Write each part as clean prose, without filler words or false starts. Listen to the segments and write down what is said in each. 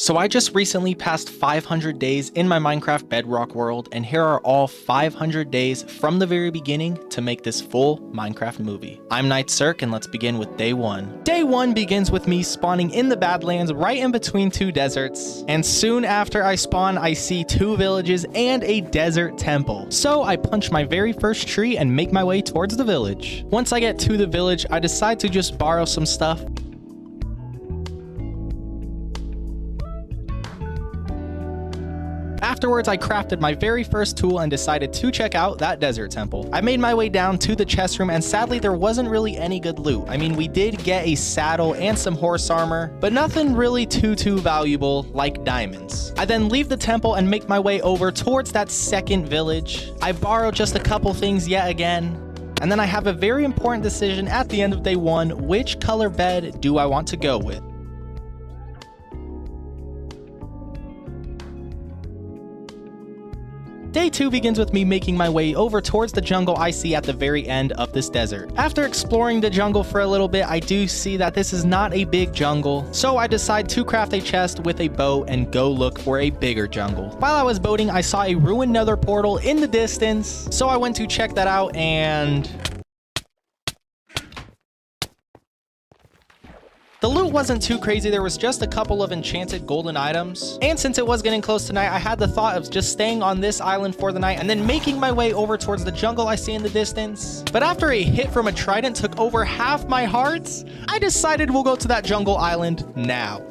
So I just recently passed 500 days in my Minecraft Bedrock world, and here are all 500 days from the very beginning to make this full Minecraft movie. I'm Knight Cirque, and let's begin with day 1. Day 1 begins with me spawning in the Badlands right in between two deserts, and soon after I spawn I see 2 villages and a desert temple. So I punch my very first tree and make my way towards the village. Once I get to the village, I decide to just borrow some stuff. Afterwards, I crafted my very first tool and decided to check out that desert temple. I made my way down to the chest room, and sadly there wasn't really any good loot. I mean, we did get a saddle and some horse armor, but nothing really too valuable like diamonds. I then leave the temple and make my way over towards that second village. I borrow just a couple things yet again. And then I have a very important decision at the end of day 1. Which color bed do I want to go with? Day 2 begins with me making my way over towards the jungle I see at the very end of this desert. After exploring the jungle for a little bit, I do see that this is not a big jungle, so I decide to craft a chest with a bow and go look for a bigger jungle. While I was boating, I saw a ruined nether portal in the distance, so I went to check that out, and the loot wasn't too crazy. There was just a couple of enchanted golden items. And since it was getting close to night, I had the thought of just staying on this island for the night and then making my way over towards the jungle I see in the distance. But after a hit from a trident took over half my hearts, I decided we'll go to that jungle island now.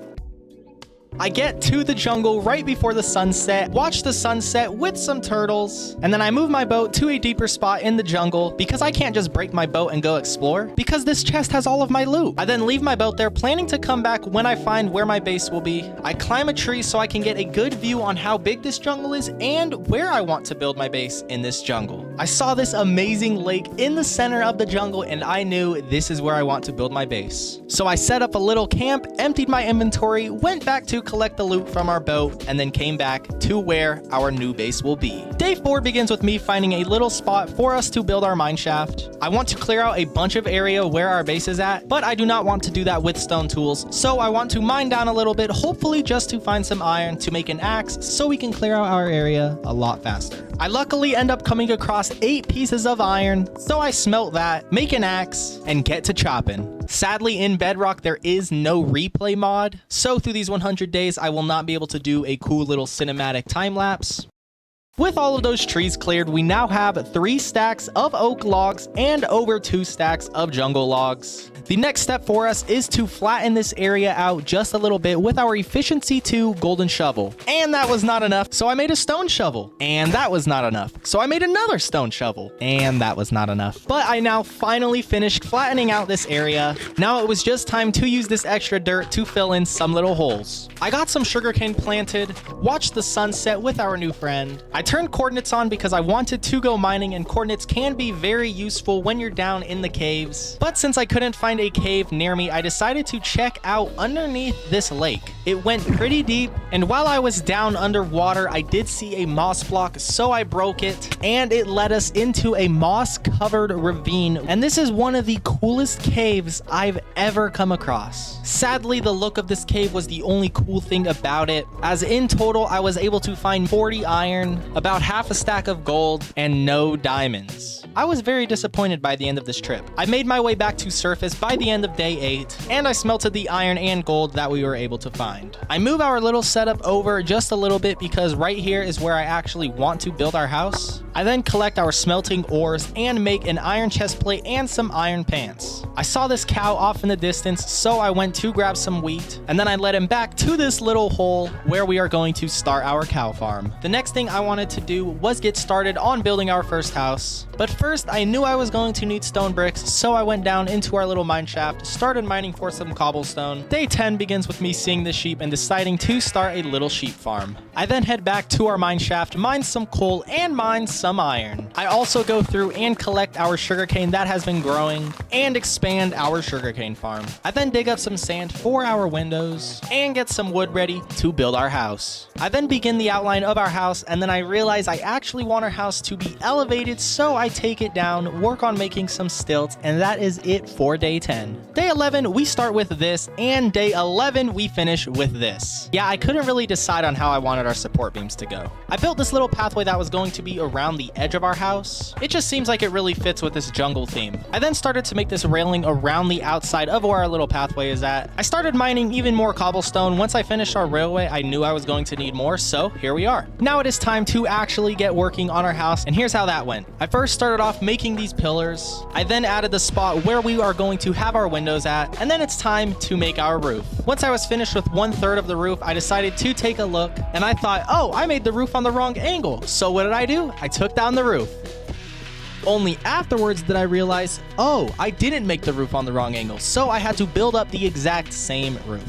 I get to the jungle right before the sunset, watch the sunset with some turtles, and then I move my boat to a deeper spot in the jungle because I can't just break my boat and go explore because this chest has all of my loot. I then leave my boat there, planning to come back when I find where my base will be. I climb a tree so I can get a good view on how big this jungle is and where I want to build my base in this jungle. I saw this amazing lake in the center of the jungle and I knew this is where I want to build my base. So I set up a little camp, emptied my inventory, went back to collect the loot from our boat, and then came back to where our new base will be. Day 4 begins with me finding a little spot for us to build our mine shaft. I want to clear out a bunch of area where our base is at, but I do not want to do that with stone tools, so I want to mine down a little bit, hopefully just to find some iron to make an axe so we can clear out our area a lot faster. I luckily end up coming across 8 pieces of iron, so I smelt that, make an axe, and get to chopping. Sadly, in Bedrock, there is no replay mod, so through these 100 days, I will not be able to do a cool little cinematic time lapse. With all of those trees cleared, we now have 3 stacks of oak logs and over 2 stacks of jungle logs. The next step for us is to flatten this area out just a little bit with our efficiency 2 golden shovel. And that was not enough, so I made a stone shovel. And that was not enough, so I made another stone shovel. And that was not enough. But I now finally finished flattening out this area. Now it was just time to use this extra dirt to fill in some little holes. I got some sugarcane planted, watched the sunset with our new friend. I turned coordinates on because I wanted to go mining, and coordinates can be very useful when you're down in the caves. But since I couldn't find a cave near me, I decided to check out underneath this lake. It went pretty deep, and while I was down underwater, I did see a moss block, so I broke it, and it led us into a moss-covered ravine, and this is one of the coolest caves I've ever come across. Sadly, the look of this cave was the only cool thing about it, as in total, I was able to find 40 iron, about half a stack of gold, and no diamonds. I was very disappointed by the end of this trip. I made my way back to surface by the end of day 8, and I smelted the iron and gold that we were able to find. I move our little setup over just a little bit because right here is where I actually want to build our house. I then collect our smelting ores and make an iron chest plate and some iron pants. I saw this cow off in the distance, so I went to grab some wheat, and then I led him back to this little hole where we are going to start our cow farm. The next thing I wanted to do was get started on building our first house. But first, I knew I was going to need stone bricks, so I went down into our little mine shaft, started mining for some cobblestone. Day 10 begins with me seeing the sheep and deciding to start a little sheep farm. I then head back to our mine shaft, mine some coal, and mine some iron. I also go through and collect our sugarcane that has been growing and expand our sugarcane farm. I then dig up some sand for our windows and get some wood ready to build our house. I then begin the outline of our house, and then I realize I actually want our house to be elevated, so I take it down, work on making some stilts, and that is it for day 10. Day 11, we start with this, and day 11, we finish with this. Yeah, I couldn't really decide on how I wanted our support beams to go. I built this little pathway that was going to be around the edge of our house. It just seems like it really fits with this jungle theme. I then started to make this railing around the outside of where our little pathway is at. I started mining even more cobblestone. Once I finished our railway, I knew I was going to need more, so here we are. Now it is time to actually get working on our house, and here's how that went. I first started off making these pillars. I then added the spot where we are going to have our windows at, and then it's time to make our roof. Once I was finished with 1/3 of the roof, I decided to take a look, and I thought, oh, I made the roof on the wrong angle. So what did I do? I took down the roof. Only afterwards did I realize, oh, I didn't make the roof on the wrong angle, so I had to build up the exact same roof.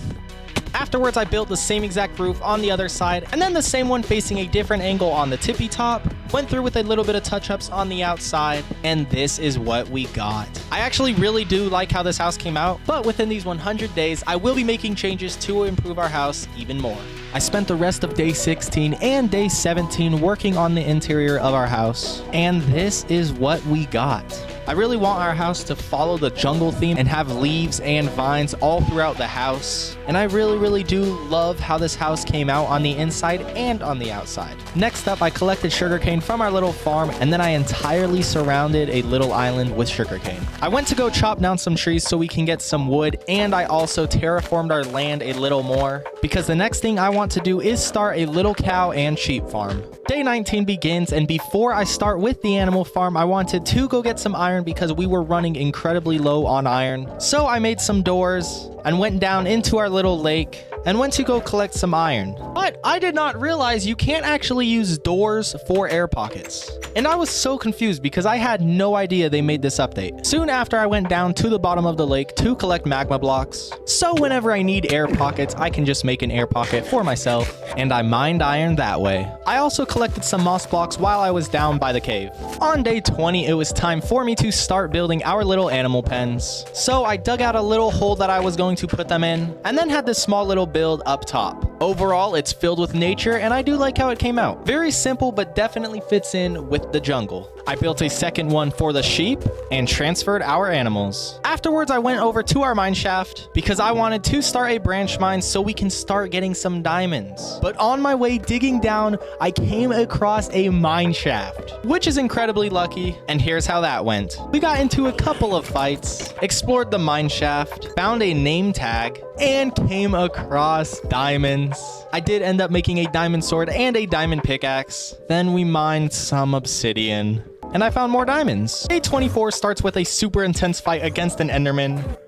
Afterwards, I built the same exact roof on the other side, and then the same one facing a different angle on the tippy top. Went through with a little bit of touch-ups on the outside, and this is what we got. I actually really do like how this house came out, but within these 100 days, I will be making changes to improve our house even more. I spent the rest of day 16 and day 17 working on the interior of our house, and this is what we got. I really want our house to follow the jungle theme and have leaves and vines all throughout the house. And I really do love how this house came out on the inside and on the outside. Next up, I collected sugarcane from our little farm, and then I entirely surrounded a little island with sugarcane. I went to go chop down some trees so we can get some wood, and I also terraformed our land a little more, because the next thing I want to do is start a little cow and sheep farm. Day 19 begins, and before I start with the animal farm, I wanted to go get some iron because we were running incredibly low on iron. So I made some doors and went down into our little lake and went to go collect some iron. But I did not realize you can't actually use doors for air pockets. And I was so confused because I had no idea they made this update. Soon after, I went down to the bottom of the lake to collect magma blocks. So whenever I need air pockets, I can just make an air pocket for myself, and I mined iron that way. I also collected some moss blocks while I was down by the cave. On day 20, it was time for me to start building our little animal pens. So I dug out a little hole that I was going to put them in, and then had this small little build up top. Overall, it's filled with nature, and I do like how it came out. Very simple, but definitely fits in with the jungle. I built a second one for the sheep and transferred our animals. Afterwards, I went over to our mine shaft because I wanted to start a branch mine so we can start getting some diamonds. But on my way digging down, I came across a mine shaft, which is incredibly lucky, and here's how that went. We got into a couple of fights, explored the mine shaft, found a name tag, and came across diamonds. I did end up making a diamond sword and a diamond pickaxe. Then we mined some obsidian, and I found more diamonds. Day 24 starts with a super intense fight against an enderman.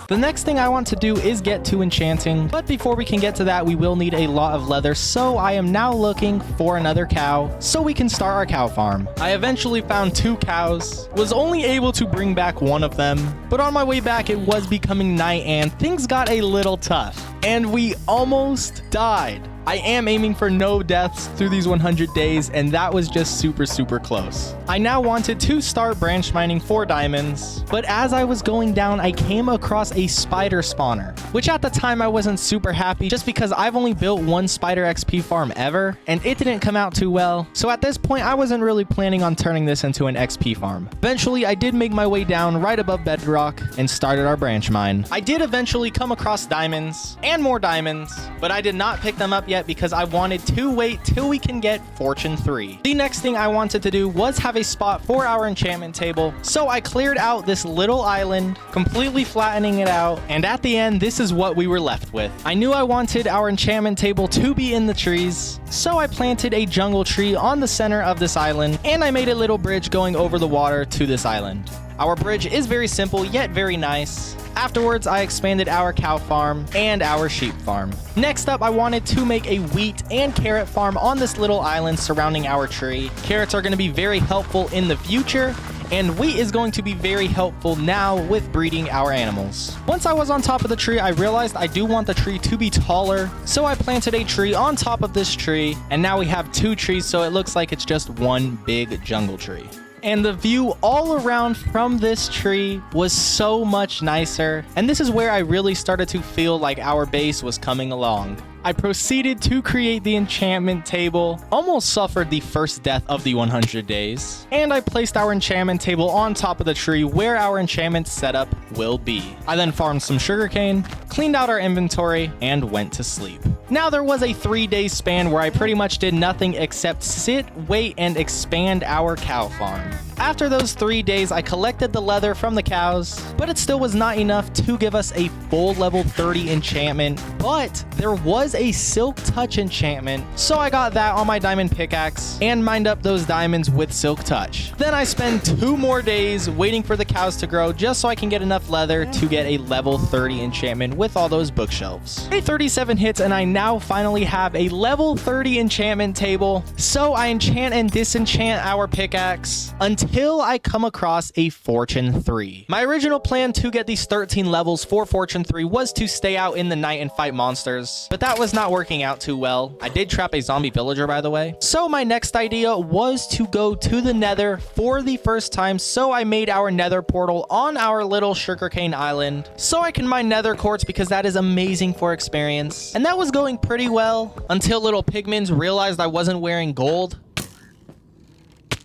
The next thing I want to do is get to enchanting, but before we can get to that, we will need a lot of leather, so I am now looking for another cow so we can start our cow farm. I eventually found 2 cows, was only able to bring back one of them, but on my way back it was becoming night and things got a little tough, and we almost died. I am aiming for no deaths through these 100 days, and that was just super close. I now wanted to start branch mining for diamonds, but as I was going down, I came across a spider spawner, which at the time I wasn't super happy just because I've only built one spider XP farm ever, and it didn't come out too well. So at this point, I wasn't really planning on turning this into an XP farm. Eventually, I did make my way down right above Bedrock and started our branch mine. I did eventually come across diamonds and more diamonds, but I did not pick them up yet because I wanted to wait till we can get Fortune 3. The next thing I wanted to do was have a spot for our enchantment table, so I cleared out this little island, completely flattening it out, and at the end, this is what we were left with. I knew I wanted our enchantment table to be in the trees, so I planted a jungle tree on the center of this island, and I made a little bridge going over the water to this island. Our bridge is very simple, yet very nice. Afterwards, I expanded our cow farm and our sheep farm. Next up, I wanted to make a wheat and carrot farm on this little island surrounding our tree. Carrots are going to be very helpful in the future, and wheat is going to be very helpful now with breeding our animals. Once I was on top of the tree, I realized I do want the tree to be taller, so I planted a tree on top of this tree, and now we have 2 trees, so it looks like it's just one big jungle tree. And the view all around from this tree was so much nicer, and this is where I really started to feel like our base was coming along. I proceeded to create the enchantment table, almost suffered the first death of the 100 days, and I placed our enchantment table on top of the tree where our enchantment setup will be. I then farmed some sugarcane, cleaned out our inventory, and went to sleep. Now there was a 3-day span where I pretty much did nothing except sit, wait, and expand our cow farm. After those 3 days, I collected the leather from the cows, but it still was not enough to give us a full level 30 enchantment, but there was a silk touch enchantment, so I got that on my diamond pickaxe and mined up those diamonds with silk touch. Then I spent 2 more days waiting for the cows to grow just so I can get enough leather to get a level 30 enchantment with all those bookshelves. A 37 hits and I now finally have a level 30 enchantment table, so I enchant and disenchant our pickaxe until I come across a Fortune 3. My original plan to get these 13 levels for Fortune 3 was to stay out in the night and fight monsters, but that was not working out too well. I did trap a zombie villager, by the way. So my next idea was to go to the nether for the first time, so I made our nether portal on our little sugarcane island so I can mine nether quartz because that is amazing for experience. And that was going pretty well until little pigmins realized I wasn't wearing gold.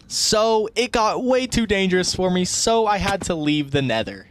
So it got way too dangerous for me, so I had to leave the nether.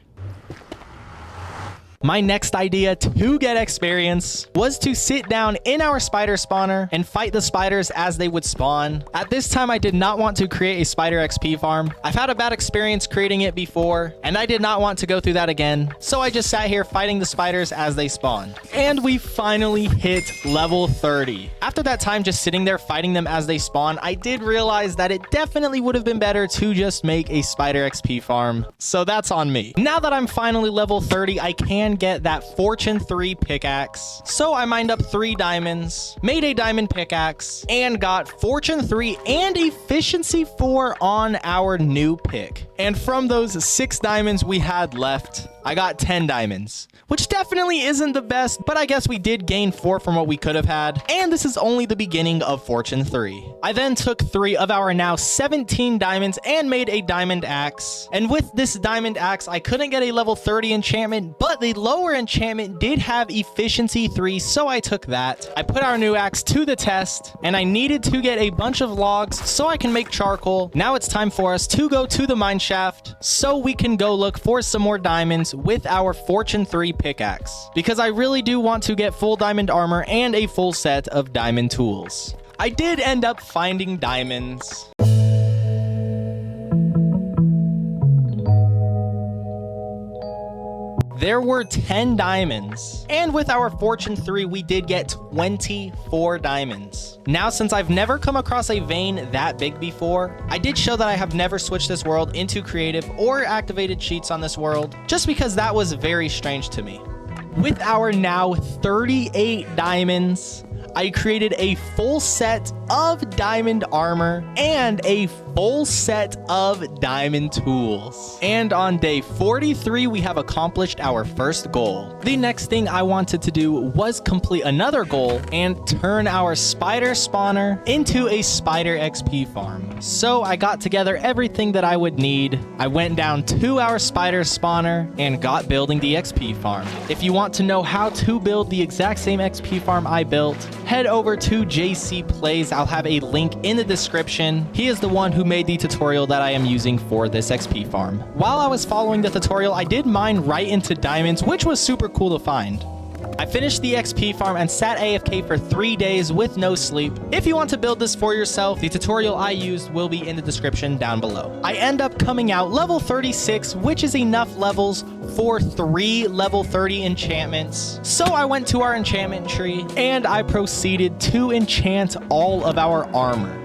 My next idea to get experience was to sit down in our spider spawner and fight the spiders as they would spawn. At this time, I did not want to create a spider XP farm. I've had a bad experience creating it before, and I did not want to go through that again. So I just sat here fighting the spiders as they spawned. And we finally hit level 30. After that time just sitting there fighting them as they spawn, I did realize that it definitely would have been better to just make a spider XP farm. So that's on me. Now that I'm finally level 30, I can get that Fortune 3 pickaxe. So I mined up 3 diamonds, made a diamond pickaxe, and got Fortune 3 and Efficiency 4 on our new pick. And from those 6 diamonds we had left, I got 10 diamonds, which definitely isn't the best, but I guess we did gain 4 from what we could have had, and this is only the beginning of Fortune 3. I then took 3 of our now 17 diamonds and made a diamond axe, and with this diamond axe, I couldn't get a level 30 enchantment, but the lower enchantment did have Efficiency 3, so I took that. I put our new axe to the test, and I needed to get a bunch of logs so I can make charcoal. Now it's time for us to go to the mine shaft so we can go look for some more diamonds with our Fortune 3 pickaxe, because I really do want to get full diamond armor and a full set of diamond tools. I did end up finding diamonds. There were 10 diamonds, and with our Fortune 3, we did get 24 diamonds. Now, since I've never come across a vein that big before, I did show that I have never switched this world into creative or activated cheats on this world, just because that was very strange to me. With our now 38 diamonds, I created a full set of diamond armor and a full set of diamond tools. And on day 43, we have accomplished our first goal. The next thing I wanted to do was complete another goal and turn our spider spawner into a spider XP farm. So I got together everything that I would need. I went down to our spider spawner and got building the XP farm. If you want to know how to build the exact same XP farm I built, head over to JC Plays. I'll have a link in the description. He is the one who made the tutorial that I am using for this XP farm. While I was following the tutorial, I did mine right into diamonds, which was super cool to find. I finished the XP farm and sat AFK for 3 days with no sleep. If you want to build this for yourself, the tutorial I used will be in the description down below. I end up coming out level 36, which is enough levels for 3 level 30 enchantments. So I went to our enchantment tree and I proceeded to enchant all of our armor.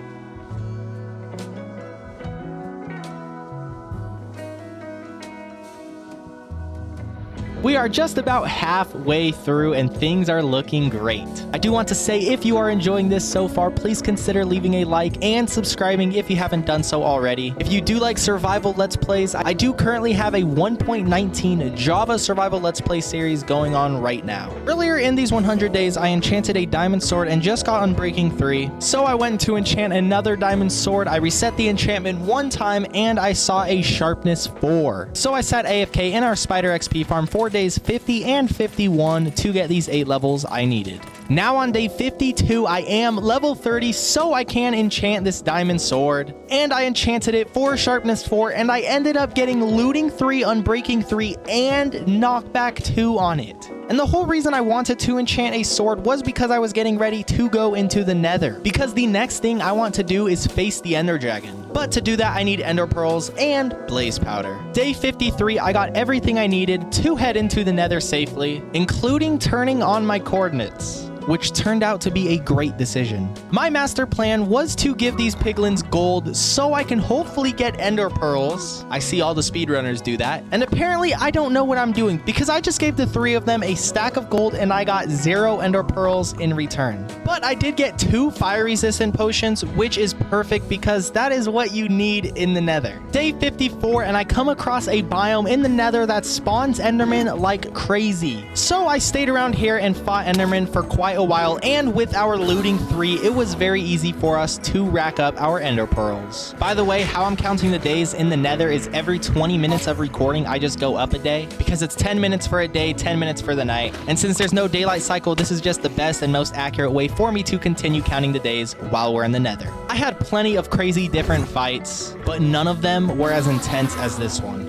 We are just about halfway through and things are looking great. I do want to say, if you are enjoying this so far, please consider leaving a like and subscribing if you haven't done so already. If you do like survival Let's Plays, I do currently have a 1.19 Java survival Let's Play series going on right now. Earlier in these 100 days, I enchanted a diamond sword and just got Unbreaking 3. So I went to enchant another diamond sword. I reset the enchantment one time and I saw a sharpness 4. So I sat AFK in our spider XP farm for days 50 and 51 to get these 8 levels I needed. Now on day 52, I am level 30, so I can enchant this diamond sword. And I enchanted it for sharpness 4, and I ended up getting looting 3, unbreaking 3, and knockback 2 on it. And the whole reason I wanted to enchant a sword was because I was getting ready to go into the nether. Because the next thing I want to do is face the ender dragon. But to do that, I need ender pearls and blaze powder. Day 53, I got everything I needed to head into the nether safely, including turning on my coordinates, which turned out to be a great decision. My master plan was to give these piglins gold so I can hopefully get ender pearls. I see all the speedrunners do that. And apparently I don't know what I'm doing because I just gave the 3 of them a stack of gold and I got 0 ender pearls in return. But I did get 2 fire resistant potions, which is perfect because that is what you need in the nether. Day 54, and I come across a biome in the nether that spawns endermen like crazy. So I stayed around here and fought endermen for quite a while, and with our looting 3, it was very easy for us to rack up our ender pearls. By the way, how I'm counting the days in the nether is every 20 minutes of recording, I just go up a day because it's 10 minutes for a day, 10 minutes for the night. And since there's no daylight cycle, this is just the best and most accurate way for me to continue counting the days while we're in the nether. I had plenty of crazy different fights, but none of them were as intense as this one.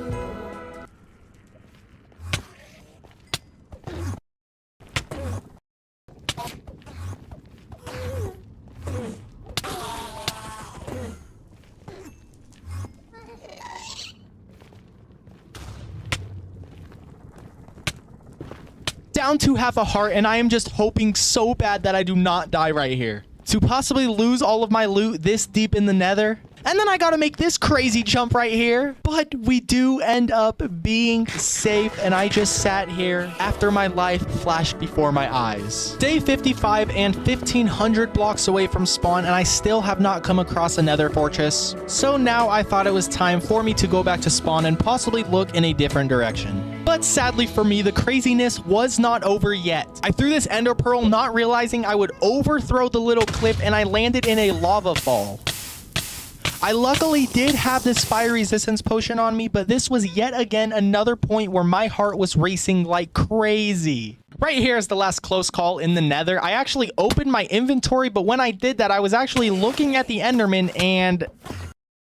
Down to half a heart, and I am just hoping so bad that I do not die right here. To possibly lose all of my loot this deep in the nether. And then I gotta make this crazy jump right here. But we do end up being safe, and I just sat here after my life flashed before my eyes. Day 55 and 1,500 blocks away from spawn, and I still have not come across another fortress. So now I thought it was time for me to go back to spawn and possibly look in a different direction. But sadly for me, the craziness was not over yet. I threw this ender pearl not realizing I would overthrow the little cliff, and I landed in a lava fall. I luckily did have this fire resistance potion on me, but this was yet again another point where my heart was racing like crazy. Right here is the last close call in the nether. I actually opened my inventory, but when I did that, I was actually looking at the enderman and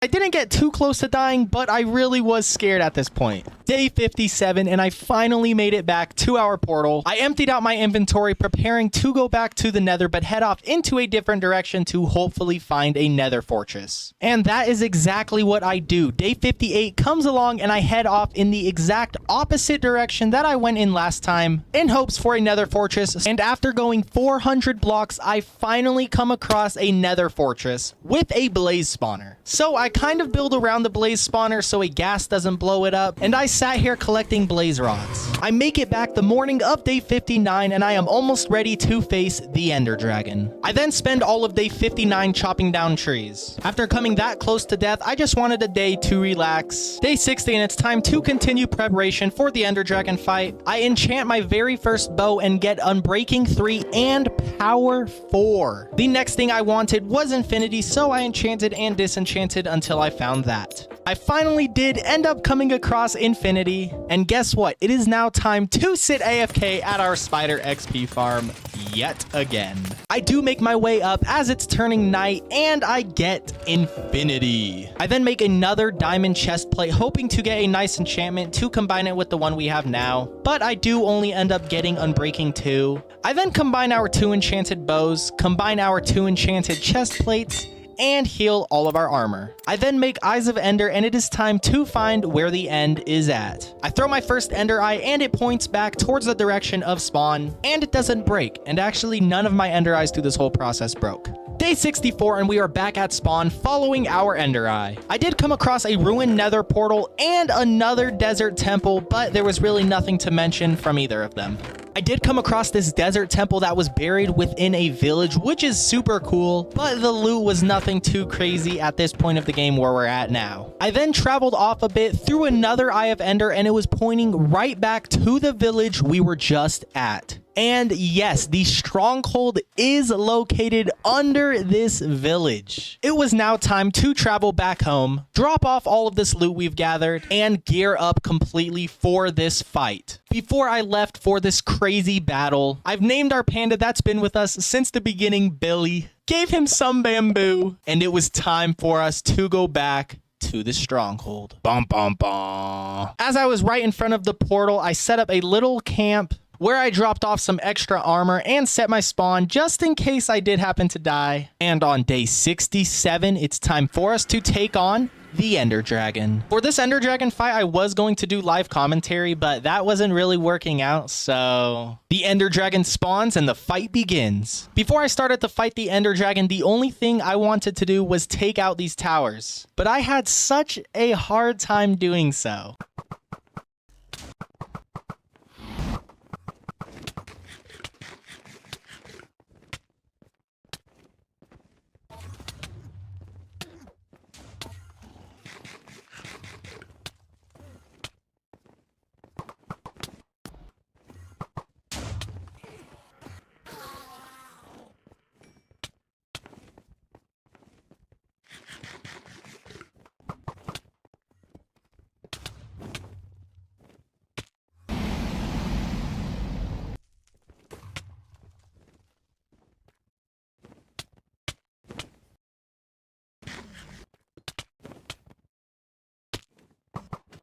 I didn't get too close to dying, but I really was scared at this point. Day 57, and I finally made it back to our portal. I emptied out my inventory, preparing to go back to the nether, but head off into a different direction to hopefully find a nether fortress. And that is exactly what I do. Day 58 comes along, and I head off in the exact opposite direction that I went in last time, in hopes for a nether fortress. And after going 400 blocks, I finally come across a nether fortress with a blaze spawner. So I kind of build around the blaze spawner so a gas doesn't blow it up, and I sat here collecting blaze rods. I make it back the morning of day 59, and I am almost ready to face the ender dragon. I then spend all of day 59 chopping down trees. After coming that close to death, I just wanted a day to relax. Day 60, and it's time to continue preparation for the ender dragon fight. I enchant my very first bow and get unbreaking 3 and power 4. The next thing I wanted was infinity, so I enchanted and disenchanted until I found that. I finally did end up coming across infinity, and guess what? It is now time to sit AFK at our spider XP farm yet again. I do make my way up as it's turning night, and I get infinity. I then make another diamond chest plate, hoping to get a nice enchantment to combine it with the one we have now, but I do only end up getting unbreaking 2. I then combine our 2 enchanted bows, combine our 2 enchanted chest plates, and heal all of our armor. I then make Eyes of Ender, and it is time to find where the end is at. I throw my first Ender Eye, and it points back towards the direction of spawn, and it doesn't break, and actually none of my Ender Eyes through this whole process broke. Day 64, and we are back at spawn following our Ender Eye. I did come across a ruined nether portal and another desert temple, but there was really nothing to mention from either of them. I did come across this desert temple that was buried within a village, which is super cool, but the loot was nothing too crazy at this point of the game where we're at now. I then traveled off a bit through another Eye of Ender, and it was pointing right back to the village we were just at. And yes, the stronghold is located under this village. It was now time to travel back home, drop off all of this loot we've gathered, and gear up completely for this fight. Before I left for this crazy battle, I've named our panda that's been with us since the beginning Billy, gave him some bamboo, and it was time for us to go back to the stronghold. Bum, bum, bum. As I was right in front of the portal, I set up a little camp where I dropped off some extra armor and set my spawn just in case I did happen to die. And on day 67, it's time for us to take on the Ender Dragon. For this Ender Dragon fight, I was going to do live commentary, but that wasn't really working out, so the Ender Dragon spawns and the fight begins. Before I started to fight the Ender Dragon, the only thing I wanted to do was take out these towers, but I had such a hard time doing so.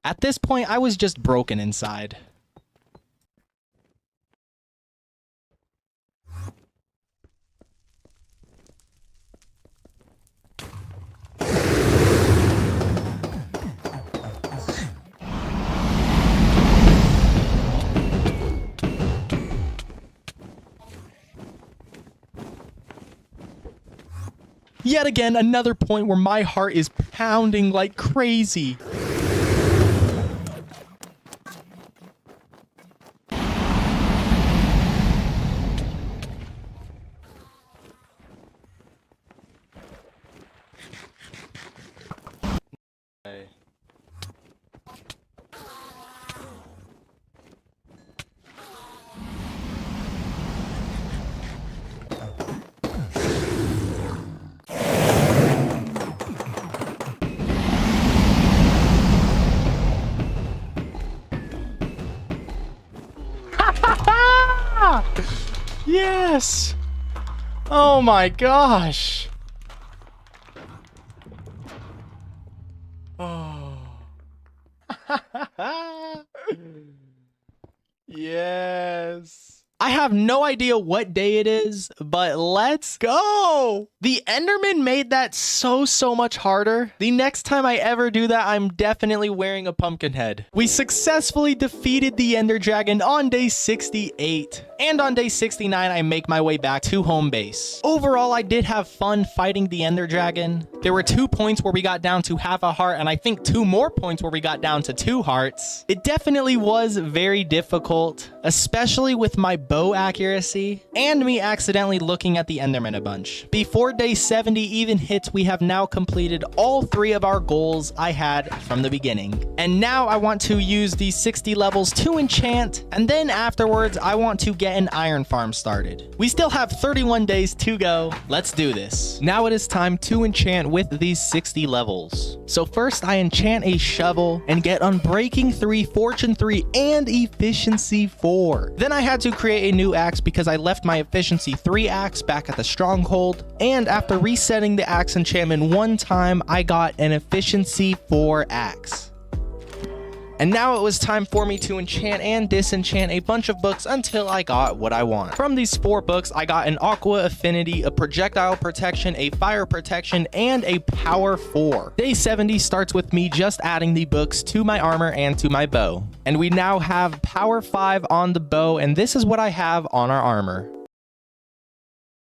At this point, I was just broken inside. Yet again, another point where my heart is pounding like crazy. Yes! Oh my gosh! Oh. Yes! I have no idea what day it is, but let's go! The Enderman made that so much harder. The next time I ever do that, I'm definitely wearing a pumpkin head. We successfully defeated the Ender Dragon on day 68. And on day 69, I make my way back to home base. Overall, I did have fun fighting the Ender Dragon. There were 2 points where we got down to half a heart, and I think 2 more points where we got down to 2 hearts. It definitely was very difficult, especially with my bow accuracy and me accidentally looking at the Enderman a bunch. Before day 70 even hits, we have now completed all 3 of our goals I had from the beginning. And now I want to use these 60 levels to enchant, and then afterwards I want to get an iron farm started. We still have 31 days to go. Let's do this. Now it is time to enchant with these 60 levels. So first I enchant a shovel and get Unbreaking 3, Fortune 3, and Efficiency 4. Then I had to create a new axe because I left my Efficiency 3 axe back at the stronghold, and after resetting the axe enchantment 1 time, I got an Efficiency 4 axe. And now it was time for me to enchant and disenchant a bunch of books until I got what I want. From these 4 books, I got an Aqua Affinity, a Projectile Protection, a Fire Protection, and a Power 4. Day 70 starts with me just adding the books to my armor and to my bow. And we now have Power 5 on the bow, and this is what I have on our armor.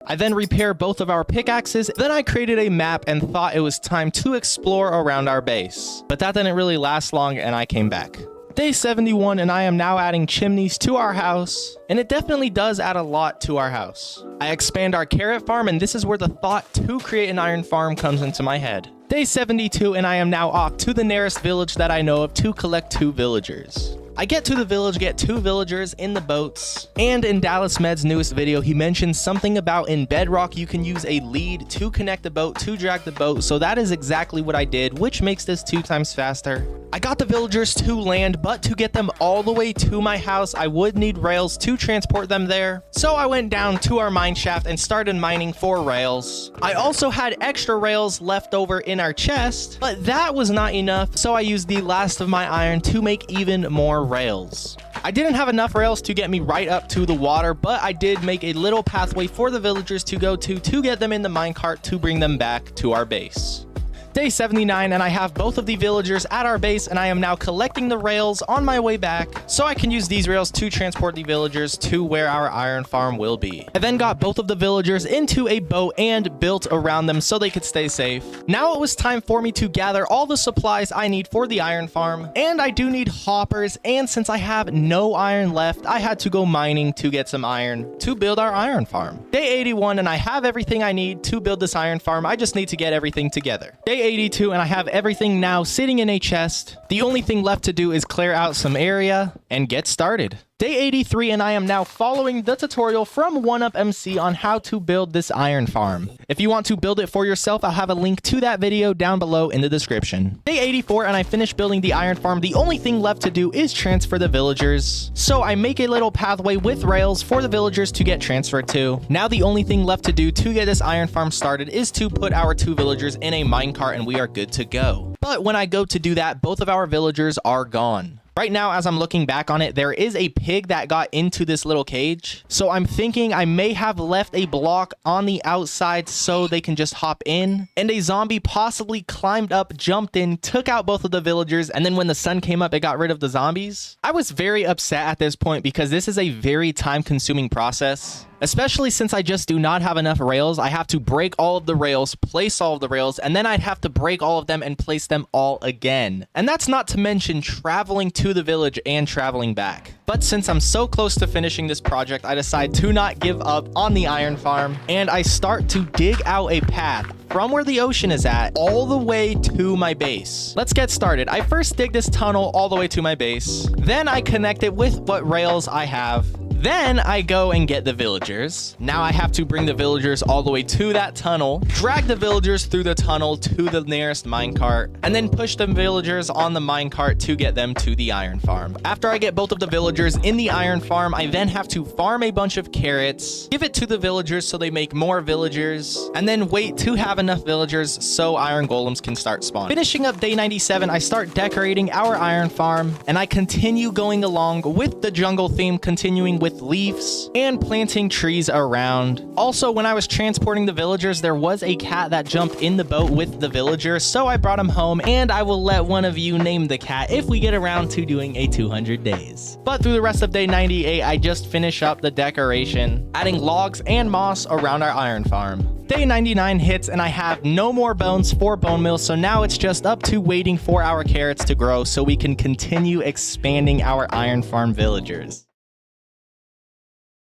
I then repair both of our pickaxes, then I created a map and thought it was time to explore around our base. But that didn't really last long and I came back. Day 71 and I am now adding chimneys to our house, and it definitely does add a lot to our house. I expand our carrot farm, and this is where the thought to create an iron farm comes into my head. Day 72 and I am now off to the nearest village that I know of to collect 2 villagers. I get to the village, get 2 villagers in the boats, and in Dallas Med's newest video, he mentioned something about in Bedrock, you can use a lead to connect the boat, to drag the boat, so that is exactly what I did, which makes this 2 times faster. I got the villagers to land, but to get them all the way to my house, I would need rails to transport them there. So I went down to our mine shaft and started mining for rails. I also had extra rails left over in our chest, but that was not enough, so I used the last of my iron to make even more rails. I didn't have enough rails to get me right up to the water, but I did make a little pathway for the villagers to go to get them in the minecart to bring them back to our base. Day 79, and I have both of the villagers at our base, and I am now collecting the rails on my way back so I can use these rails to transport the villagers to where our iron farm will be. I then got both of the villagers into a boat and built around them so they could stay safe. Now it was time for me to gather all the supplies I need for the iron farm, and I do need hoppers, and since I have no iron left, I had to go mining to get some iron to build our iron farm. Day 81, and I have everything I need to build this iron farm. I just need to get everything together. Day 82, and I have everything now sitting in a chest. The only thing left to do is clear out some area and get started. Day 83, and I am now following the tutorial from 1UpMC on how to build this iron farm. If you want to build it for yourself, I'll have a link to that video down below in the description. Day 84, and I finished building the iron farm. The only thing left to do is transfer the villagers. So I make a little pathway with rails for the villagers to get transferred to. Now the only thing left to do to get this iron farm started is to put our 2 villagers in a minecart, and we are good to go. But when I go to do that, both of our villagers are gone. Right now, as I'm looking back on it, there is a pig that got into this little cage. So I'm thinking I may have left a block on the outside so they can just hop in. And a zombie possibly climbed up, jumped in, took out both of the villagers. And then when the sun came up, it got rid of the zombies. I was very upset at this point because this is a very time-consuming process. Especially since I just do not have enough rails. I have to break all of the rails, place all of the rails, and then I'd have to break all of them and place them all again. And that's not to mention traveling to the village and traveling back. But since I'm so close to finishing this project, I decide to not give up on the iron farm, and I start to dig out a path from where the ocean is at all the way to my base. Let's get started. I first dig this tunnel all the way to my base. Then I connect it with what rails I have. Then I go and get the villagers. Now I have to bring the villagers all the way to that tunnel, drag the villagers through the tunnel to the nearest minecart, and then push the villagers on the minecart to get them to the iron farm. After I get both of the villagers in the iron farm, I then have to farm a bunch of carrots, give it to the villagers so they make more villagers, and then wait to have enough villagers so iron golems can start spawning. Finishing up day 97, I start decorating our iron farm, and I continue going along with the jungle theme, continuing with leaves and planting trees around. Also, when I was transporting the villagers, there was a cat that jumped in the boat with the villagers, so I brought him home, and I will let one of you name the cat if we get around to doing a 200 days. But through the rest of day 98, I just finish up the decoration, adding logs and moss around our iron farm. Day 99 hits, and I have no more bones for bone meal, so now it's just up to waiting for our carrots to grow so we can continue expanding our iron farm villagers.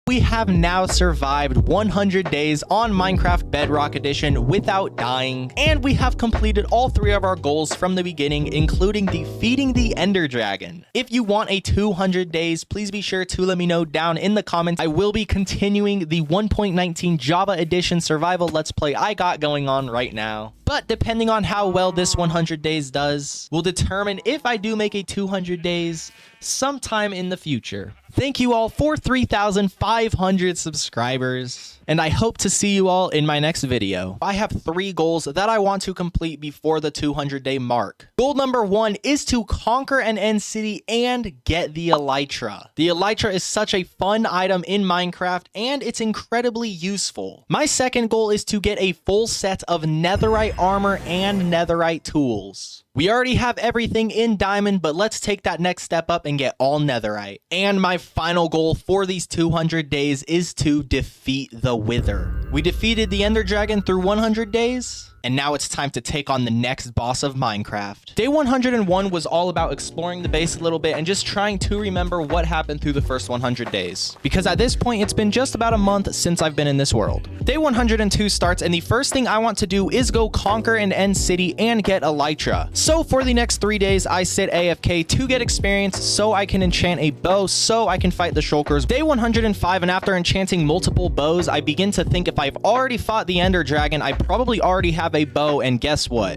We have now survived 100 days on Minecraft Bedrock Edition without dying, and we have completed all 3 of our goals from the beginning, including defeating the Ender Dragon. If you want a 200 days, please be sure to let me know down in the comments. I will be continuing the 1.19 Java Edition survival Let's Play I got going on right now. But depending on how well this 100 days does, will determine if I do make a 200 days sometime in the future. Thank you all for 3,500 subscribers, and I hope to see you all in my next video. I have 3 goals that I want to complete before the 200-day mark. Goal number 1 is to conquer an end city and get the elytra. The elytra is such a fun item in Minecraft, and it's incredibly useful. My second goal is to get a full set of netherite armor and netherite tools. We already have everything in diamond, but let's take that next step up and get all netherite. And my final goal for these 200 days is to defeat the Wither. We defeated the Ender Dragon through 100 days. And now it's time to take on the next boss of Minecraft. Day 101 was all about exploring the base a little bit and just trying to remember what happened through the first 100 days. Because at this point, it's been just about a month since I've been in this world. Day 102 starts, and the first thing I want to do is go conquer an end city and get Elytra. So for the next 3 days, I sit AFK to get experience so I can enchant a bow so I can fight the shulkers. Day 105, and after enchanting multiple bows, I begin to think if I've already fought the Ender Dragon, I probably already have a bow, and guess what?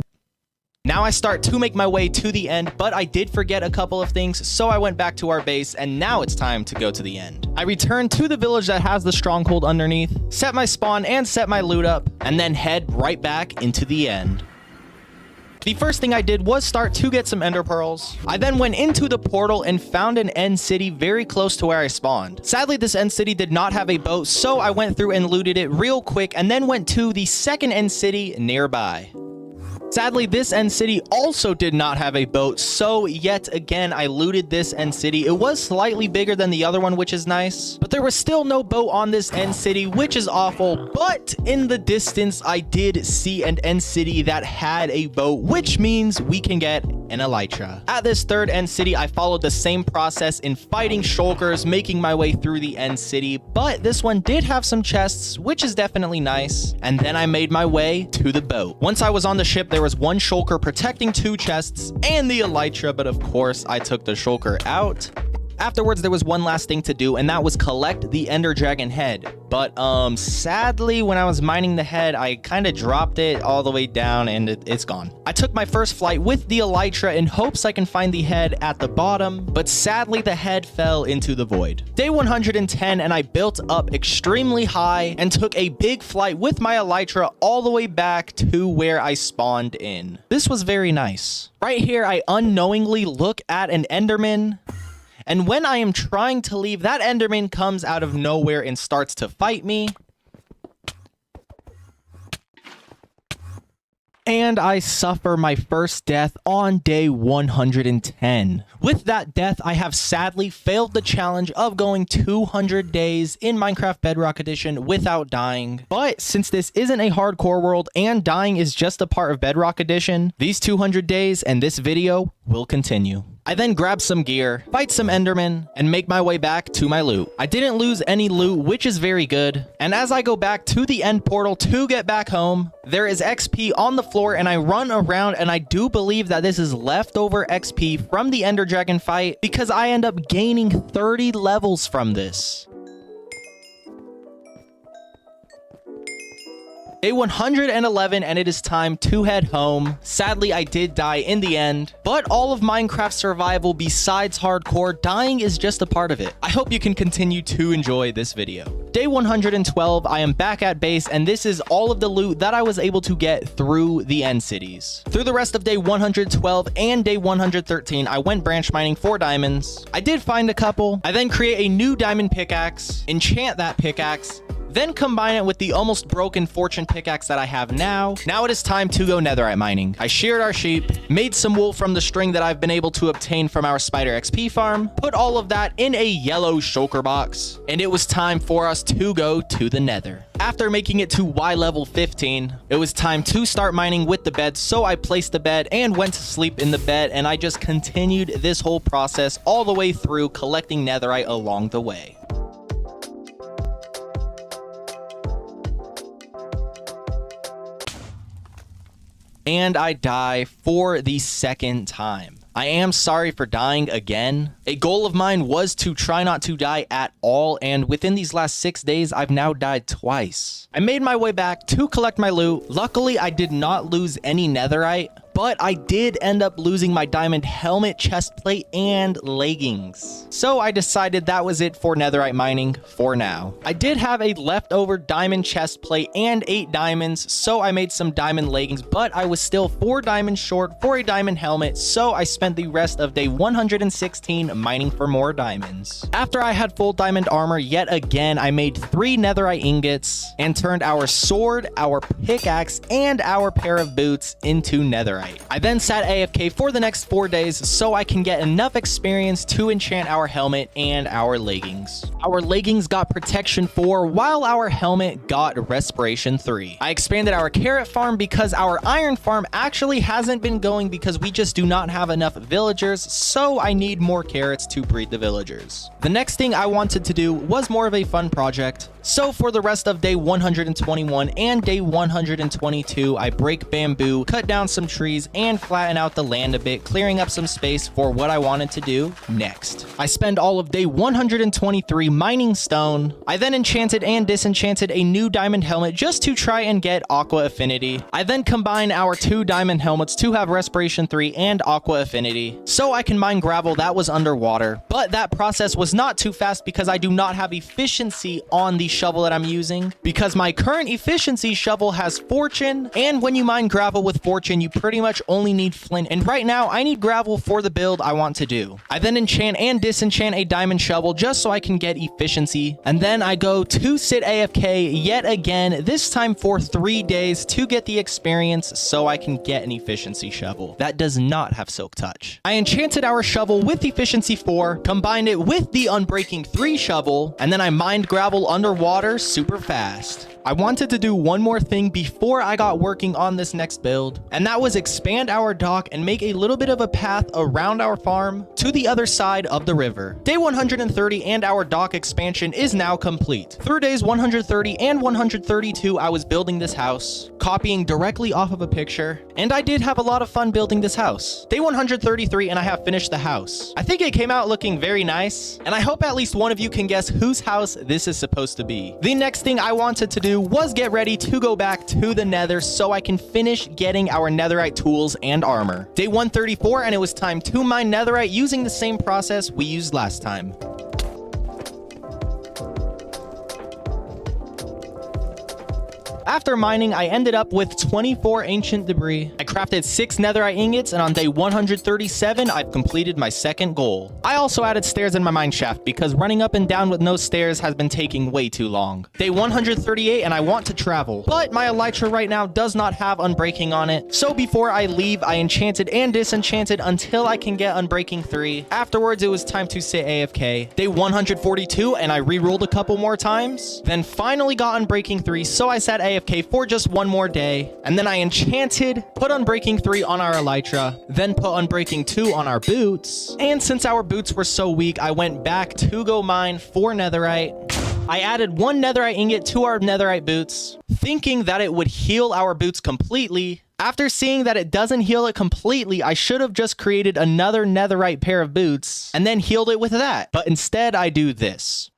Now I start to make my way to the end, but I did forget a couple of things, so I went back to our base, and now it's time to go to the end. I return to the village that has the stronghold underneath, set my spawn and set my loot up, and then head right back into the end. The first thing I did was start to get some ender pearls. I then went into the portal and found an end city very close to where I spawned. Sadly, this end city did not have a boat, so I went through and looted it real quick and then went to the second end city nearby. Sadly, this end city also did not have a boat, so yet again, I looted this end city. It was slightly bigger than the other one, which is nice, but there was still no boat on this end city, which is awful. But in the distance, I did see an end city that had a boat, which means we can get an Elytra. At this third end city, I followed the same process in fighting shulkers, making my way through the end city, but this one did have some chests, which is definitely nice. And then I made my way to the boat. Once I was on the ship, there was one shulker protecting 2 chests and the Elytra, but of course I took the shulker out. Afterwards, there was one last thing to do, and that was collect the Ender Dragon head. But sadly, when I was mining the head, I kind of dropped it all the way down, and it's gone. I took my first flight with the Elytra in hopes I can find the head at the bottom, but sadly, the head fell into the void. Day 110, and I built up extremely high and took a big flight with my Elytra all the way back to where I spawned in. This was very nice. Right here, I unknowingly look at an Enderman. And when I am trying to leave, that Enderman comes out of nowhere and starts to fight me. And I suffer my first death on day 110. With that death, I have sadly failed the challenge of going 200 days in Minecraft Bedrock Edition without dying. But since this isn't a hardcore world and dying is just a part of Bedrock Edition, these 200 days and this video will continue. I then grab some gear, fight some Endermen, and make my way back to my loot. I didn't lose any loot, which is very good. And as I go back to the end portal to get back home, there is XP on the floor, and I run around, and I do believe that this is leftover XP from the Ender Dragon fight because I end up gaining 30 levels from this. Day 111, and it is time to head home. Sadly, I did die in the end, but all of Minecraft survival besides hardcore, dying is just a part of it. I hope you can continue to enjoy this video. Day 112, I am back at base, and this is all of the loot that I was able to get through the end cities. Through the rest of day 112 and day 113, I went branch mining for diamonds. I did find a couple. I then create a new diamond pickaxe, enchant that pickaxe, then combine it with the almost broken fortune pickaxe that I have now. Now it is time to go netherite mining. I sheared our sheep, made some wool from the string that I've been able to obtain from our spider XP farm, put all of that in a yellow shulker box, and it was time for us to go to the nether. After making it to Y level 15, it was time to start mining with the bed, so I placed the bed and went to sleep in the bed, and I just continued this whole process all the way through, collecting netherite along the way. And I die for the second time. I am sorry for dying again. A goal of mine was to try not to die at all, and within these last 6 days, I've now died twice. I made my way back to collect my loot. Luckily, I did not lose any netherite, but I did end up losing my diamond helmet, chest plate, and leggings. So I decided that was it for netherite mining for now. I did have a leftover diamond chest plate and 8 diamonds, so I made some diamond leggings, but I was still 4 diamonds short for a diamond helmet, so I spent the rest of day 116 mining for more diamonds. After I had full diamond armor, yet again, I made 3 netherite ingots and turned our sword, our pickaxe, and our pair of boots into netherite. netherite. I then sat AFK for the next 4 days so I can get enough experience to enchant our helmet and our leggings. Our leggings got protection 4 while our helmet got respiration 3. I expanded our carrot farm because our iron farm actually hasn't been going because we just do not have enough villagers, so I need more carrots to breed the villagers. The next thing I wanted to do was more of a fun project. So for the rest of day 121 and day 122, I break bamboo, cut down some trees, and flatten out the land a bit, clearing up some space for what I wanted to do next. I spend all of day 123 mining stone. I then enchanted and disenchanted a new diamond helmet just to try and get aqua affinity. I then combine our 2 diamond helmets to have respiration 3 and aqua affinity, so I can mine gravel that was underwater. But that process was not too fast because I do not have efficiency on the shovel that I'm using, because my current efficiency shovel has fortune, and when you mine gravel with fortune, you pretty much only need flint, and right now I need gravel for the build I want to do. I then enchant and disenchant a diamond shovel just so I can get efficiency, and then I go to sit AFK yet again, this time for 3 days to get the experience so I can get an efficiency shovel that does not have silk touch. I enchanted our shovel with efficiency 4, combined it with the unbreaking 3 shovel, and then I mined gravel underwater super fast. I wanted to do one more thing before I got working on this next build, and that was expand our dock and make a little bit of a path around our farm to the other side of the river. Day 130 and our dock expansion is now complete. Through days 130 and 132, I was building this house, copying directly off of a picture, and I did have a lot of fun building this house. Day 133 and I have finished the house. I think it came out looking very nice, and I hope at least one of you can guess whose house this is supposed to be. The next thing I wanted to do was get ready to go back to the nether so I can finish getting our netherite tools and armor. Day 134 and it was time to mine netherite using the same process we used last time. After mining, I ended up with 24 ancient debris. I crafted 6 netherite ingots, and on day 137, I've completed my second goal. I also added stairs in my mine shaft because running up and down with no stairs has been taking way too long. Day 138, and I want to travel, but my elytra right now does not have unbreaking on it. So before I leave, I enchanted and disenchanted until I can get unbreaking 3. Afterwards, it was time to sit AFK. Day 142, and I re-rolled a couple more times. Then finally got unbreaking 3, so I sat AFK for just one more day, and then I enchanted, put unbreaking 3 on our elytra, then put unbreaking 2 on our boots, and since our boots were so weak, I went back to go mine for netherite. I added 1 netherite ingot to our netherite boots, thinking that it would heal our boots completely. After seeing that it doesn't heal it completely, I should have just created another netherite pair of boots and then healed it with that, but instead I do this.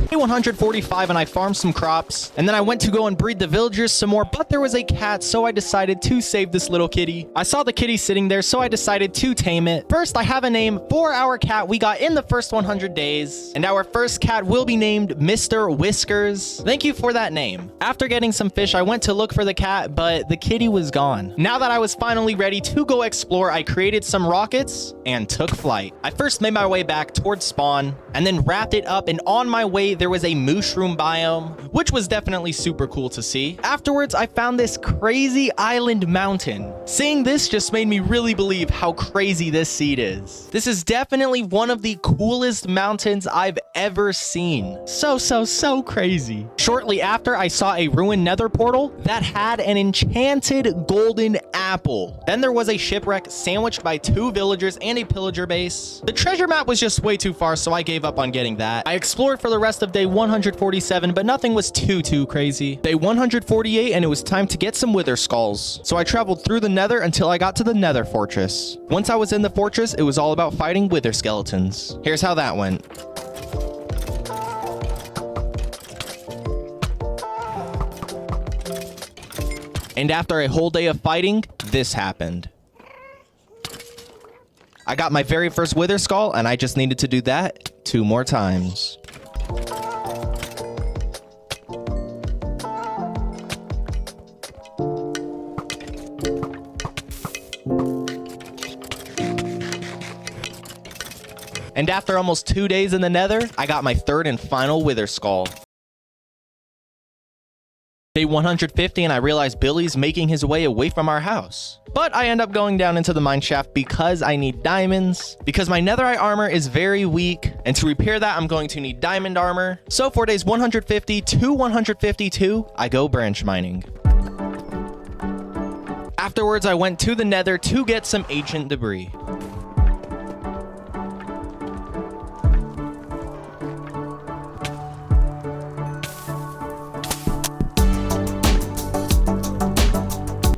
Day 145 and I farmed some crops, and then I went to go and breed the villagers some more, but there was a cat, so I decided to save this little kitty. I saw the kitty sitting there, so I decided to tame it. First, I have a name for our cat we got in the first 100 days, and our first cat will be named Mr. Whiskers. Thank you for that name. After getting some fish, I went to look for the cat, but the kitty was gone. Now that I was finally ready to go explore, I created some rockets and took flight. I first made my way back towards spawn, and then wrapped it up, and on my way, there was a mushroom biome, which was definitely super cool to see. Afterwards, I found this crazy island mountain. Seeing this just made me really believe how crazy this seed is. This is definitely one of the coolest mountains I've ever seen. So crazy. Shortly after, I saw a ruined nether portal that had an enchanted golden apple. Then there was a shipwreck sandwiched by 2 villagers and a pillager base. The treasure map was just way too far, so I gave up on getting that. I explored for the rest of day 147, but nothing was too crazy. Day 148, and it was time to get some wither skulls. So I traveled through the nether until I got to the nether fortress. Once I was in the fortress, it was all about fighting wither skeletons. Here's how that went. And after a whole day of fighting, this happened. I got my very first wither skull, and I just needed to do that 2 more times. And after almost 2 days in the nether, I got my 3rd and final wither skull. Day 150 and I realize Billy's making his way away from our house. But I end up going down into the mine shaft because I need diamonds, because my netherite armor is very weak, and to repair that I'm going to need diamond armor. So for days 150 to 152, I go branch mining. Afterwards, I went to the nether to get some ancient debris.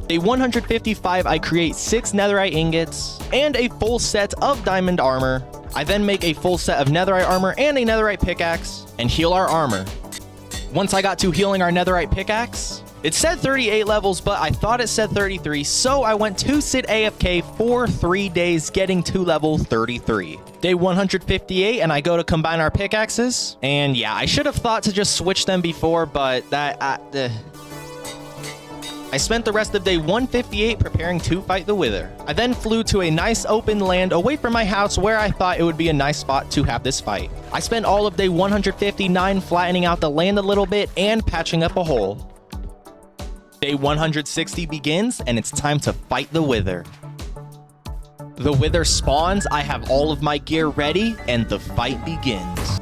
Day 155, I create 6 netherite ingots and a full set of diamond armor. I then make a full set of netherite armor and a netherite pickaxe and heal our armor. Once I got to healing our netherite pickaxe, it said 38 levels, but I thought it said 33, so I went to sit AFK for 3 days, getting to level 33. Day 158, and I go to combine our pickaxes, and yeah, I should have thought to just switch them before, but I spent the rest of day 158 preparing to fight the Wither. I then flew to a nice open land away from my house where I thought it would be a nice spot to have this fight. I spent all of day 159 flattening out the land a little bit and patching up a hole. Day 160 begins and it's time to fight the Wither. The Wither spawns, I have all of my gear ready, and the fight begins.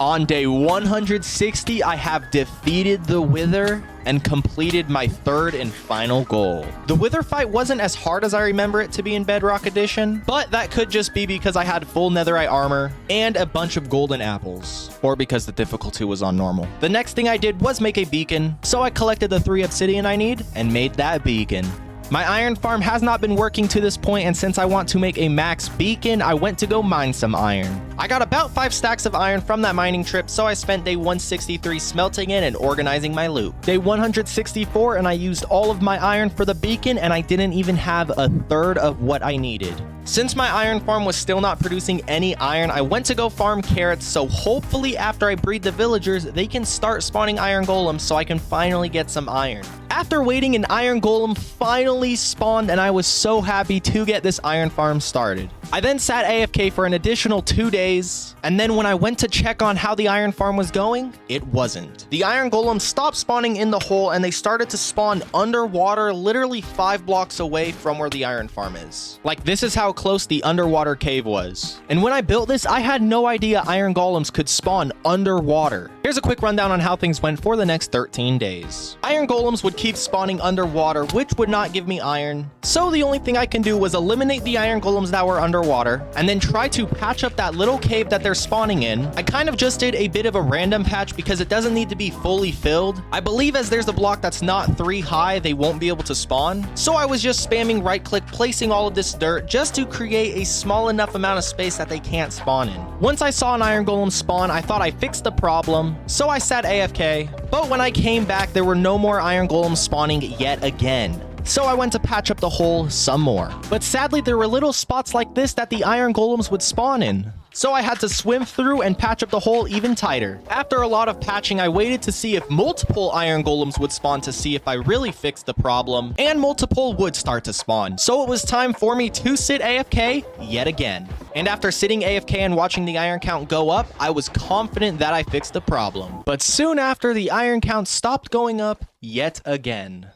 On day 160, I have defeated the Wither and completed my third and final goal. The Wither fight wasn't as hard as I remember it to be in Bedrock Edition, but that could just be because I had full netherite armor and a bunch of golden apples, or because the difficulty was on normal. The next thing I did was make a beacon, so I collected the 3 obsidian I need and made that beacon. My iron farm has not been working to this point, and since I want to make a max beacon, I went to go mine some iron. I got about 5 stacks of iron from that mining trip, so I spent day 163 smelting it and organizing my loot. Day 164, and I used all of my iron for the beacon, and I didn't even have a third of what I needed. Since my iron farm was still not producing any iron, I went to go farm carrots, so hopefully after I breed the villagers, they can start spawning iron golems so I can finally get some iron. After waiting, an iron golem finally spawned, and I was so happy to get this iron farm started. I then sat AFK for an additional 2 days, and then when I went to check on how the iron farm was going, it wasn't. The iron golems stopped spawning in the hole, and they started to spawn underwater, literally 5 blocks away from where the iron farm is. Like, this is how close the underwater cave was. And when I built this, I had no idea iron golems could spawn underwater. Here's a quick rundown on how things went for the next 13 days. Iron golems would keep spawning underwater, which would not give me iron. So the only thing I can do was eliminate the iron golems that were underwater, and then try to patch up that little cave that they're spawning in. I kind of just did a bit of a random patch because it doesn't need to be fully filled. I believe as there's a block that's not 3 high, they won't be able to spawn. So I was just spamming right click, placing all of this dirt just to create a small enough amount of space that they can't spawn in. Once I saw an iron golem spawn, I thought I fixed the problem, so I sat AFK. But when I came back, there were no more iron golems spawning yet again. So I went to patch up the hole some more. But sadly, there were little spots like this that the iron golems would spawn in. So I had to swim through and patch up the hole even tighter. After a lot of patching, I waited to see if multiple iron golems would spawn to see if I really fixed the problem, and multiple would start to spawn. So it was time for me to sit AFK yet again. And after sitting AFK and watching the iron count go up, I was confident that I fixed the problem. But soon after, the iron count stopped going up yet again.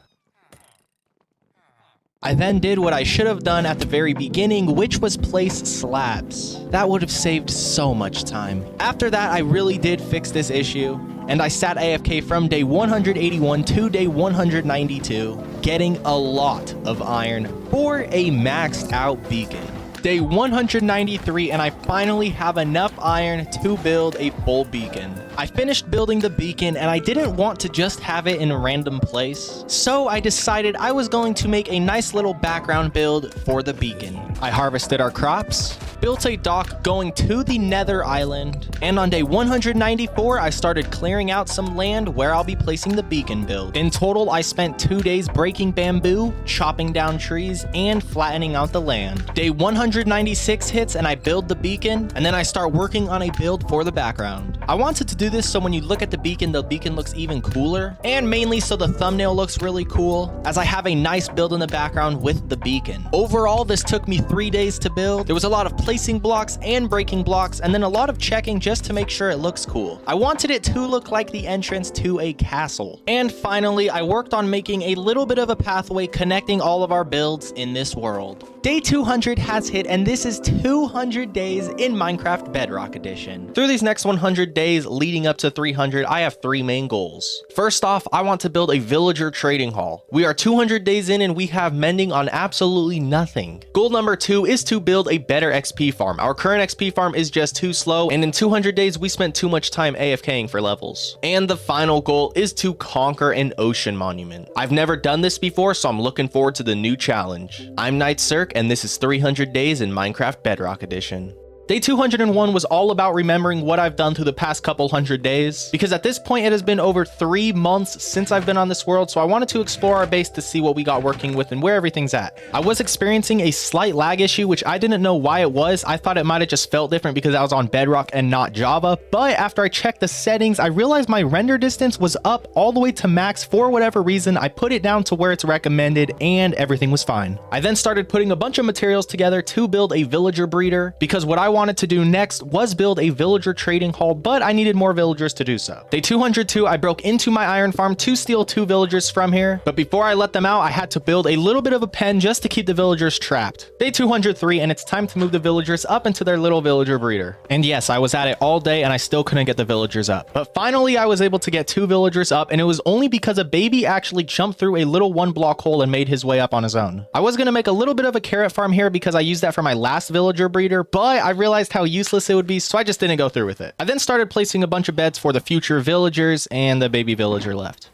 I then did what I should have done at the very beginning, which was place slabs. That would have saved so much time. After that, I really did fix this issue, and I sat AFK from day 181 to day 192, getting a lot of iron for a maxed out beacon. Day 193, and I finally have enough iron to build a full beacon. I finished building the beacon, and I didn't want to just have it in a random place, so I decided I was going to make a nice little background build for the beacon. I harvested our crops, built a dock going to the Nether Island, and on day 194, I started clearing out some land where I'll be placing the beacon build. In total, I spent 2 days breaking bamboo, chopping down trees, and flattening out the land. Day 196 hits, and I build the beacon, and then I start working on a build for the background. I wanted to do this so when you look at the beacon looks even cooler, and mainly so the thumbnail looks really cool, as I have a nice build in the background with the beacon. Overall, this took me 3 days to build. There was a lot of placing blocks and breaking blocks, and then a lot of checking just to make sure it looks cool. I wanted it to look like the entrance to a castle. And finally, I worked on making a little bit of a pathway connecting all of our builds in this world. Day 200 has hit, and this is 200 days in Minecraft Bedrock Edition. Through these next 100 days leading up to 300, I have 3 main goals. First off, I want to build a villager trading hall. We are 200 days in and we have mending on absolutely nothing. Goal number 2 is to build a better XP farm. Our current XP farm is just too slow, and in 200 days, we spent too much time AFKing for levels. And the final goal is to conquer an ocean monument. I've never done this before, so I'm looking forward to the new challenge. I'm Knight Cirque, and this is 300 days in Minecraft Bedrock Edition. Day 201 was all about remembering what I've done through the past couple hundred days, because at this point it has been over 3 months since I've been on this world, so I wanted to explore our base to see what we got working with and where everything's at. I was experiencing a slight lag issue, which I didn't know why it was. I thought it might have just felt different because I was on Bedrock and not Java, but after I checked the settings, I realized my render distance was up all the way to max for whatever reason. I put it down to where it's recommended and everything was fine. I then started putting a bunch of materials together to build a villager breeder, because what I wanted to do next was build a villager trading hall, but I needed more villagers to do so. Day 202, I broke into my iron farm to steal 2 villagers from here, but before I let them out, I had to build a little bit of a pen just to keep the villagers trapped. Day 203, and it's time to move the villagers up into their little villager breeder. And yes, I was at it all day and I still couldn't get the villagers up. But finally, I was able to get 2 villagers up, and it was only because a baby actually jumped through a little 1-block hole and made his way up on his own. I was gonna make a little bit of a carrot farm here because I used that for my last villager breeder, but I realized how useless it would be, so I just didn't go through with it. I then started placing a bunch of beds for the future villagers, and the baby villager left.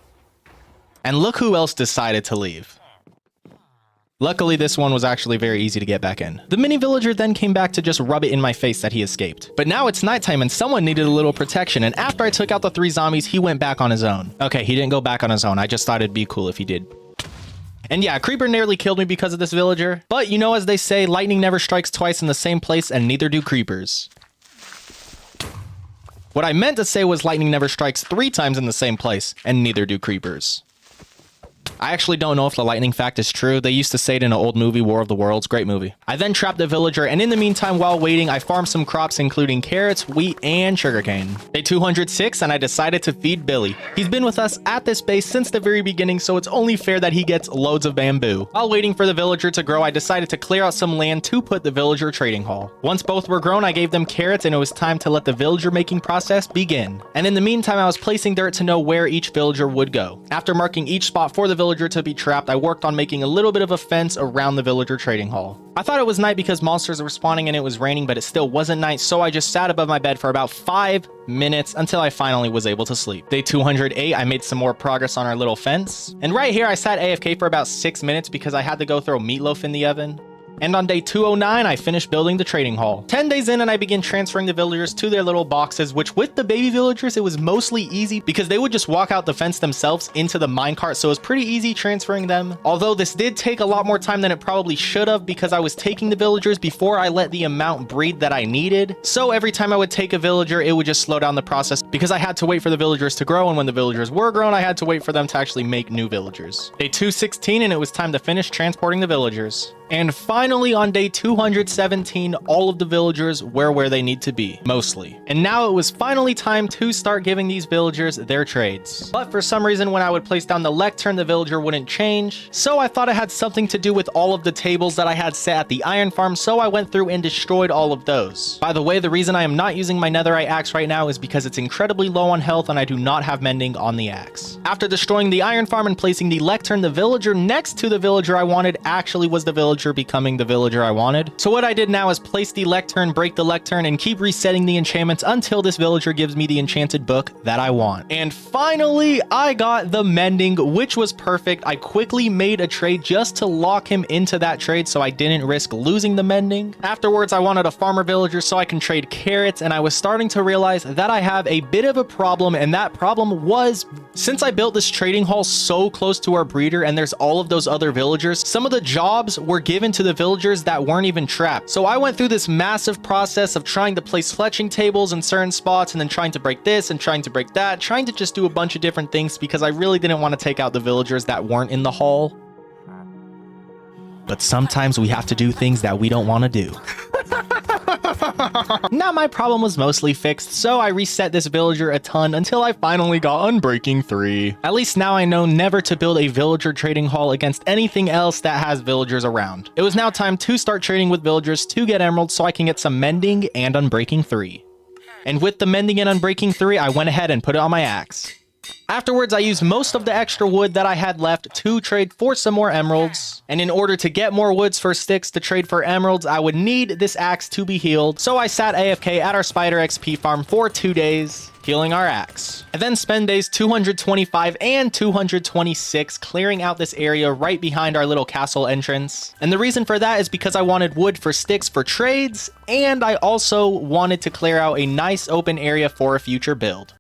And look who else decided to leave. Luckily, this one was actually very easy to get back in. The mini villager then came back to just rub it in my face that he escaped. But now it's nighttime and someone needed a little protection, and after I took out the 3 zombies, he went back on his own. Okay, he didn't go back on his own. I just thought it'd be cool if he did. And yeah, a creeper nearly killed me because of this villager. But you know, as they say, lightning never strikes twice in the same place, and neither do creepers. What I meant to say was lightning never strikes 3 times in the same place, and neither do creepers. I actually don't know if the lightning fact is true. They used to say it in an old movie, War of the Worlds. Great movie. I then trapped the villager, and in the meantime, while waiting, I farmed some crops, including carrots, wheat, and sugarcane. Day 206, and I decided to feed Billy. He's been with us at this base since the very beginning, so it's only fair that he gets loads of bamboo. While waiting for the villager to grow, I decided to clear out some land to put the villager trading hall. Once both were grown, I gave them carrots, and it was time to let the villager making process begin. And in the meantime, I was placing dirt to know where each villager would go. After marking each spot for the villager to be trapped, I worked on making a little bit of a fence around the villager trading hall. I thought it was night because monsters were spawning and it was raining, but it still wasn't night, so I just sat above my bed for about 5 minutes until I finally was able to sleep. Day 208, I made some more progress on our little fence. And right here, I sat AFK for about 6 minutes because I had to go throw meatloaf in the oven. And on day 209, I finished building the trading hall. 10 days in, and I began transferring the villagers to their little boxes, which with the baby villagers, it was mostly easy because they would just walk out the fence themselves into the minecart, so it was pretty easy transferring them. Although this did take a lot more time than it probably should have because I was taking the villagers before I let the amount breed that I needed. So every time I would take a villager, it would just slow down the process because I had to wait for the villagers to grow, and when the villagers were grown, I had to wait for them to actually make new villagers. Day 216, and it was time to finish transporting the villagers. And finally, on day 217, all of the villagers were where they need to be, mostly. And now it was finally time to start giving these villagers their trades. But for some reason, when I would place down the lectern, the villager wouldn't change. So I thought it had something to do with all of the tables that I had set at the iron farm, so I went through and destroyed all of those. By the way, the reason I am not using my netherite axe right now is because it's incredibly low on health and I do not have mending on the axe. After destroying the iron farm and placing the lectern, the villager next to the villager I wanted actually was the villager becoming the villager I wanted. So what I did now is place the lectern, break the lectern, and keep resetting the enchantments until this villager gives me the enchanted book that I want. And finally, I got the mending, which was perfect. I quickly made a trade just to lock him into that trade so I didn't risk losing the mending. Afterwards, I wanted a farmer villager so I can trade carrots, and I was starting to realize that I have a bit of a problem, and that problem was, since I built this trading hall so close to our breeder and there's all of those other villagers, some of the jobs were given to the villagers that weren't even trapped. So I went through this massive process of trying to place fletching tables in certain spots and then trying to break this and trying to break that, trying to just do a bunch of different things because I really didn't want to take out the villagers that weren't in the hall. But sometimes we have to do things that we don't want to do. Now my problem was mostly fixed, so I reset this villager a ton until I finally got Unbreaking 3. At least now I know never to build a villager trading hall against anything else that has villagers around. It was now time to start trading with villagers to get emeralds so I can get some mending and Unbreaking 3. And with the mending and Unbreaking 3, I went ahead and put it on my axe. Afterwards, I used most of the extra wood that I had left to trade for some more emeralds. And in order to get more woods for sticks to trade for emeralds, I would need this axe to be healed. So I sat AFK at our spider XP farm for 2 days, healing our axe. I then spend days 225 and 226 clearing out this area right behind our little castle entrance. And the reason for that is because I wanted wood for sticks for trades, and I also wanted to clear out a nice open area for a future build.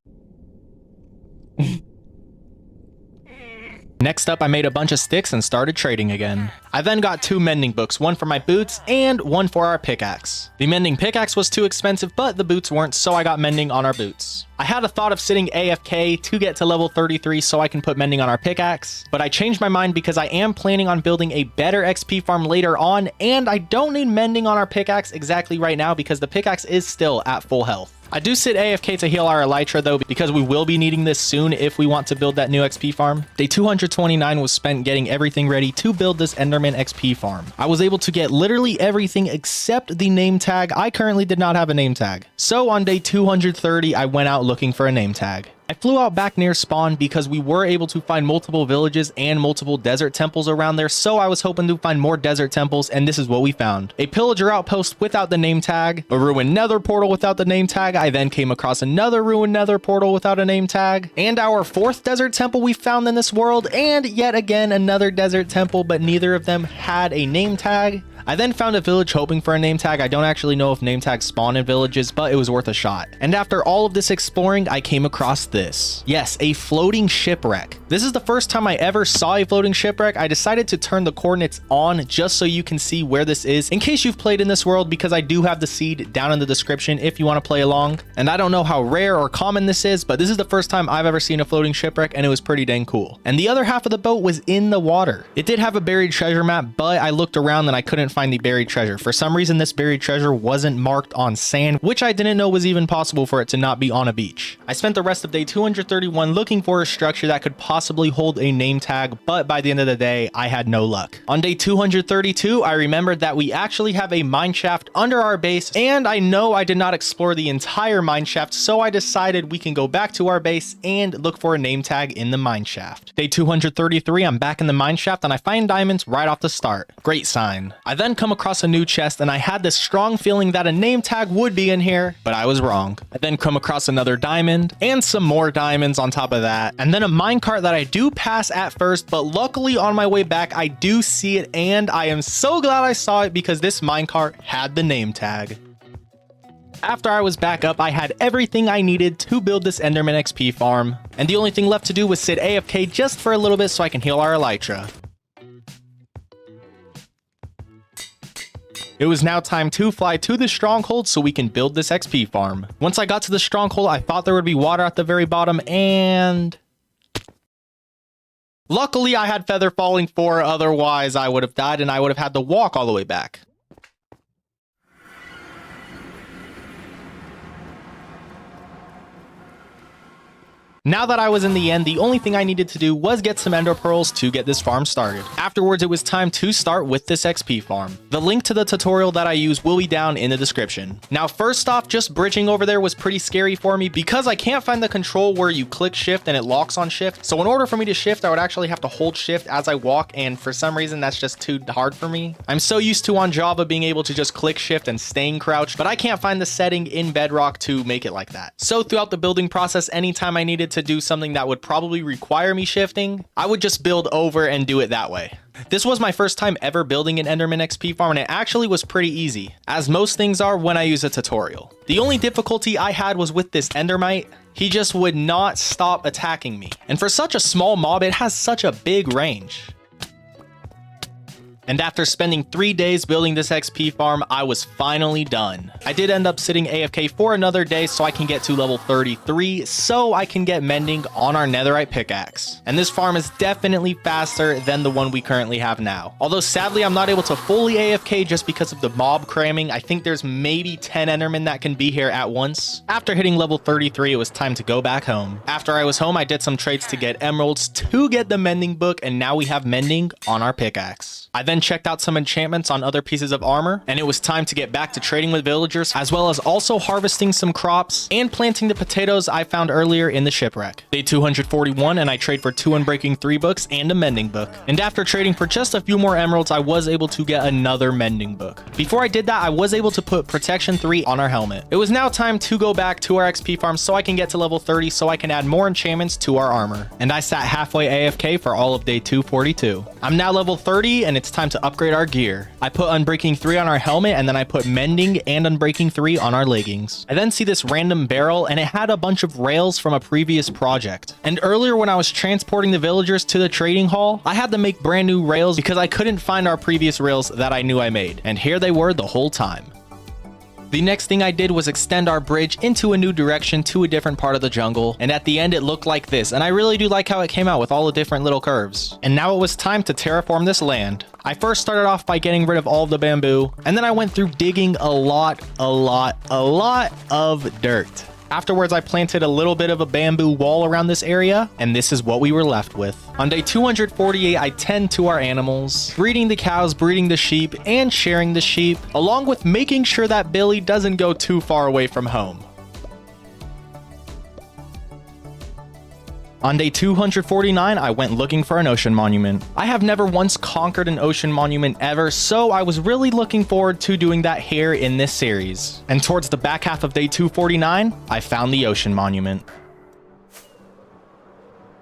Next up, I made a bunch of sticks and started trading again. I then got 2 mending books, one for my boots and one for our pickaxe. The mending pickaxe was too expensive, but the boots weren't, so I got mending on our boots. I had a thought of sitting AFK to get to level 33 so I can put mending on our pickaxe, but I changed my mind because I am planning on building a better XP farm later on, and I don't need mending on our pickaxe exactly right now because the pickaxe is still at full health. I do sit AFK to heal our elytra though, because we will be needing this soon if we want to build that new XP farm. Day 229 was spent getting everything ready to build this Enderman XP farm. I was able to get literally everything except the name tag. I currently did not have a name tag. So on day 230, I went out looking for a name tag. I flew out back near spawn because we were able to find multiple villages and multiple desert temples around there, so I was hoping to find more desert temples, and this is what we found. A pillager outpost without the name tag, a ruined nether portal without the name tag. I then came across another ruined nether portal without a name tag, and our 4th desert temple we found in this world, and yet again another desert temple, but neither of them had a name tag. I then found a village hoping for a name tag. I don't actually know if name tags spawn in villages, but it was worth a shot. And after all of this exploring, I came across this. Yes, a floating shipwreck. This is the first time I ever saw a floating shipwreck. I decided to turn the coordinates on just so you can see where this is in case you've played in this world, because I do have the seed down in the description if you want to play along. And I don't know how rare or common this is, but this is the first time I've ever seen a floating shipwreck, and it was pretty dang cool. And the other half of the boat was in the water. It did have a buried treasure map, but I looked around and I couldn't find the buried treasure. For some reason, this buried treasure wasn't marked on sand, which I didn't know was even possible for it to not be on a beach. I spent the rest of day 231 looking for a structure that could possibly hold a name tag, but by the end of the day, I had no luck. On day 232, I remembered that we actually have a mine shaft under our base, and I know I did not explore the entire mine shaft, so I decided we can go back to our base and look for a name tag in the mine shaft. Day 233, I'm back in the mine shaft, and I find diamonds right off the start. Great sign. I then come across a new chest, and I had this strong feeling that a name tag would be in here, but I was wrong. I then come across another diamond and some more diamonds on top of that, and then a minecart that I do pass at first, but luckily on my way back I do see it, and I am so glad I saw it because this minecart had the name tag. After I was back up, I had everything I needed to build this Enderman XP farm, and the only thing left to do was sit AFK just for a little bit so I can heal our elytra. It was now time to fly to the stronghold so we can build this XP farm. Once I got to the stronghold, I thought there would be water at the very bottom, and Luckily, I had feather falling 4, otherwise I would have died and I would have had to walk all the way back. Now that I was in the end, the only thing I needed to do was get some ender pearls to get this farm started. Afterwards, it was time to start with this XP farm. The link to the tutorial that I use will be down in the description. Now, first off, just bridging over there was pretty scary for me because I can't find the control where you click shift and it locks on shift. So in order for me to shift, I would actually have to hold shift as I walk, and for some reason, that's just too hard for me. I'm so used to on Java being able to just click shift and staying crouched, but I can't find the setting in Bedrock to make it like that. So throughout the building process, anytime I needed to do something that would probably require me shifting, I would just build over and do it that way. This was my first time ever building an Enderman XP farm, and it actually was pretty easy, as most things are when I use a tutorial. The only difficulty I had was with this Endermite. He just would not stop attacking me. And for such a small mob, it has such a big range. And after spending 3 days building this XP farm, I was finally done. I did end up sitting AFK for another day so I can get to level 33, so I can get mending on our netherite pickaxe. And this farm is definitely faster than the one we currently have now. Although sadly, I'm not able to fully AFK just because of the mob cramming. I think there's maybe 10 endermen that can be here at once. After hitting level 33, it was time to go back home. After I was home, I did some trades to get emeralds to get the mending book, and now we have mending on our pickaxe. I then checked out some enchantments on other pieces of armor, and it was time to get back to trading with villagers, as well as also harvesting some crops and planting the potatoes I found earlier in the shipwreck. Day 241, and I trade for 2 Unbreaking 3 books and a mending book. And after trading for just a few more emeralds, I was able to get another mending book. Before I did that, I was able to put protection 3 on our helmet. It was now time to go back to our XP farm so I can get to level 30 so I can add more enchantments to our armor. And I sat halfway AFK for all of day 242. I'm now level 30, and it's time to upgrade our gear. I put Unbreaking 3 on our helmet, and then I put Mending and Unbreaking 3 on our leggings. I then see this random barrel, and it had a bunch of rails from a previous project. And earlier when I was transporting the villagers to the trading hall, I had to make brand new rails because I couldn't find our previous rails that I knew I made. And here they were the whole time. The next thing I did was extend our bridge into a new direction to a different part of the jungle, and at the end it looked like this, and I really do like how it came out with all the different little curves. And now it was time to terraform this land. I first started off by getting rid of all of the bamboo, and then I went through digging a lot of dirt. Afterwards, I planted a little bit of a bamboo wall around this area, and this is what we were left with. On day 248, I tend to our animals, breeding the cows, breeding the sheep, and sharing the sheep, along with making sure that Billy doesn't go too far away from home. On day 249, I went looking for an ocean monument. I have never once conquered an ocean monument ever, so I was really looking forward to doing that here in this series. And towards the back half of day 249, I found the ocean monument.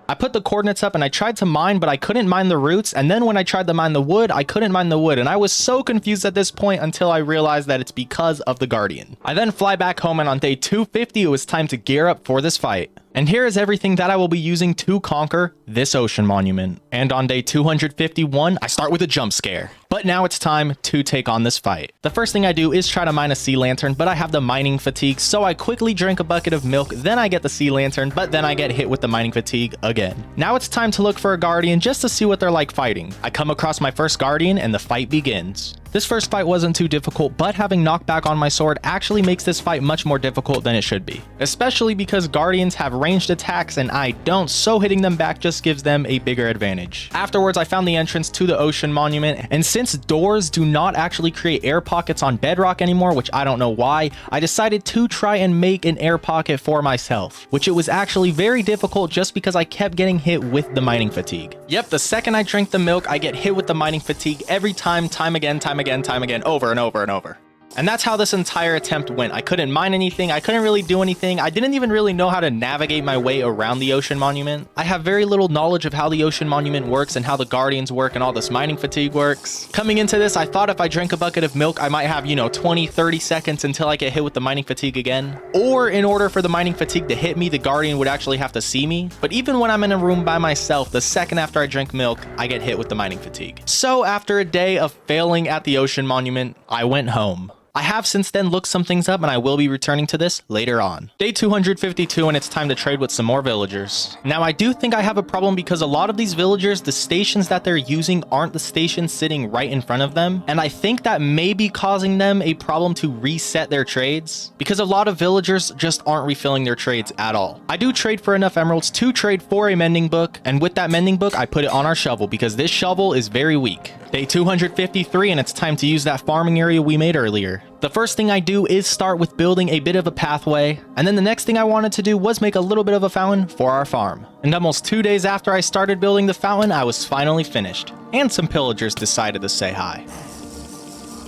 I put the coordinates up and I tried to mine, but I couldn't mine the roots, and then when I tried to mine the wood, I couldn't mine the wood, and I was so confused at this point until I realized that it's because of the Guardian. I then fly back home, and on day 250, it was time to gear up for this fight. And here is everything that I will be using to conquer this ocean monument. And on day 251, I start with a jump scare. But now it's time to take on this fight. The first thing I do is try to mine a sea lantern, but I have the mining fatigue, so I quickly drink a bucket of milk, then I get the sea lantern, but then I get hit with the mining fatigue again. Now it's time to look for a guardian just to see what they're like fighting. I come across my first guardian and the fight begins. This first fight wasn't too difficult, but having knockback on my sword actually makes this fight much more difficult than it should be. Especially because guardians have ranged attacks and I don't, so hitting them back just gives them a bigger advantage. Afterwards, I found the entrance to the ocean monument, and since doors do not actually create air pockets on Bedrock anymore, which I don't know why, I decided to try and make an air pocket for myself, which it was actually very difficult just because I kept getting hit with the mining fatigue. Yep, the second I drink the milk, I get hit with the mining fatigue every time again, over and over and over. And that's how this entire attempt went. I couldn't mine anything, I couldn't really do anything, I didn't even really know how to navigate my way around the ocean monument. I have very little knowledge of how the ocean monument works and how the guardians work and all this mining fatigue works. Coming into this, I thought if I drank a bucket of milk, I might have, 20-30 seconds until I get hit with the mining fatigue again. Or in order for the mining fatigue to hit me, the guardian would actually have to see me. But even when I'm in a room by myself, the second after I drink milk, I get hit with the mining fatigue. So after a day of failing at the ocean monument, I went home. I have since then looked some things up and I will be returning to this later on. Day 252 and it's time to trade with some more villagers. Now I do think I have a problem because a lot of these villagers, the stations that they're using aren't the stations sitting right in front of them. And I think that may be causing them a problem to reset their trades because a lot of villagers just aren't refilling their trades at all. I do trade for enough emeralds to trade for a mending book. And with that mending book, I put it on our shovel because this shovel is very weak. Day 253 and it's time to use that farming area we made earlier. The first thing I do is start with building a bit of a pathway, and then the next thing I wanted to do was make a little bit of a fountain for our farm. And almost 2 days after I started building the fountain, I was finally finished, and some pillagers decided to say hi.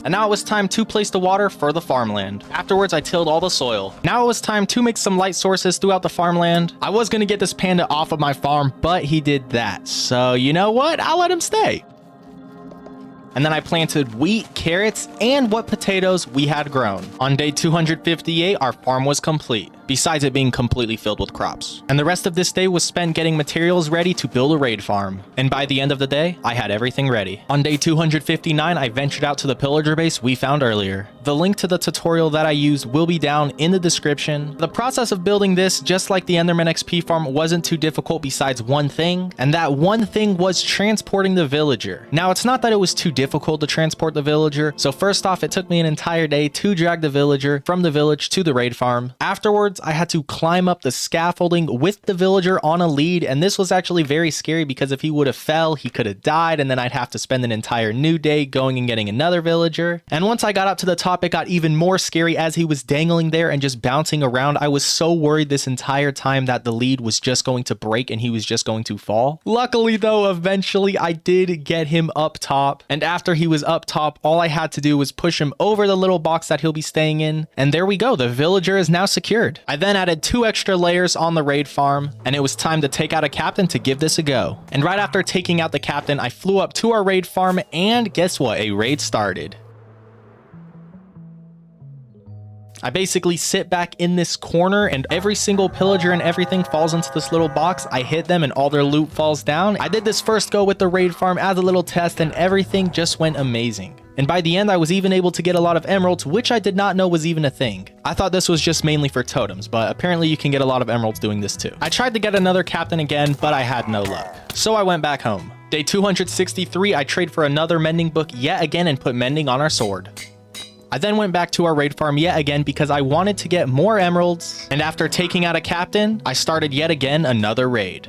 And now it was time to place the water for the farmland. Afterwards, I tilled all the soil. Now it was time to make some light sources throughout the farmland. I was gonna get this panda off of my farm, but he did that. So you know what? I'll let him stay. And then I planted wheat, carrots, and what potatoes we had grown. On day 258, our farm was complete, besides it being completely filled with crops. And the rest of this day was spent getting materials ready to build a raid farm. And by the end of the day, I had everything ready. On day 259, I ventured out to the pillager base we found earlier. The link to the tutorial that I used will be down in the description. The process of building this, just like the Enderman XP farm, wasn't too difficult besides one thing, and that one thing was transporting the villager. Now, it's not that it was too difficult to transport the villager, so first off, it took me an entire day to drag the villager from the village to the raid farm. Afterwards, I had to climb up the scaffolding with the villager on a lead, and this was actually very scary because if he would have fell, he could have died, and then I'd have to spend an entire new day going and getting another villager. And once I got up to the top, it got even more scary as he was dangling there and just bouncing around. I was so worried this entire time that the lead was just going to break and he was just going to fall. Luckily though, eventually I did get him up top, and after he was up top, all I had to do was push him over the little box that he'll be staying in, and there we go, the villager is now secured. I then added 2 extra layers on the raid farm, and it was time to take out a captain to give this a go. And right after taking out the captain, I flew up to our raid farm, and guess what? A raid started. I basically sit back in this corner and every single pillager and everything falls into this little box. I hit them and all their loot falls down. I did this first go with the raid farm as a little test and everything just went amazing. And by the end, I was even able to get a lot of emeralds, which I did not know was even a thing. I thought this was just mainly for totems, but apparently you can get a lot of emeralds doing this too. I tried to get another captain again, but I had no luck. So I went back home. Day 263, I trade for another mending book yet again and put mending on our sword. I then went back to our raid farm yet again because I wanted to get more emeralds, and after taking out a captain, I started yet again another raid.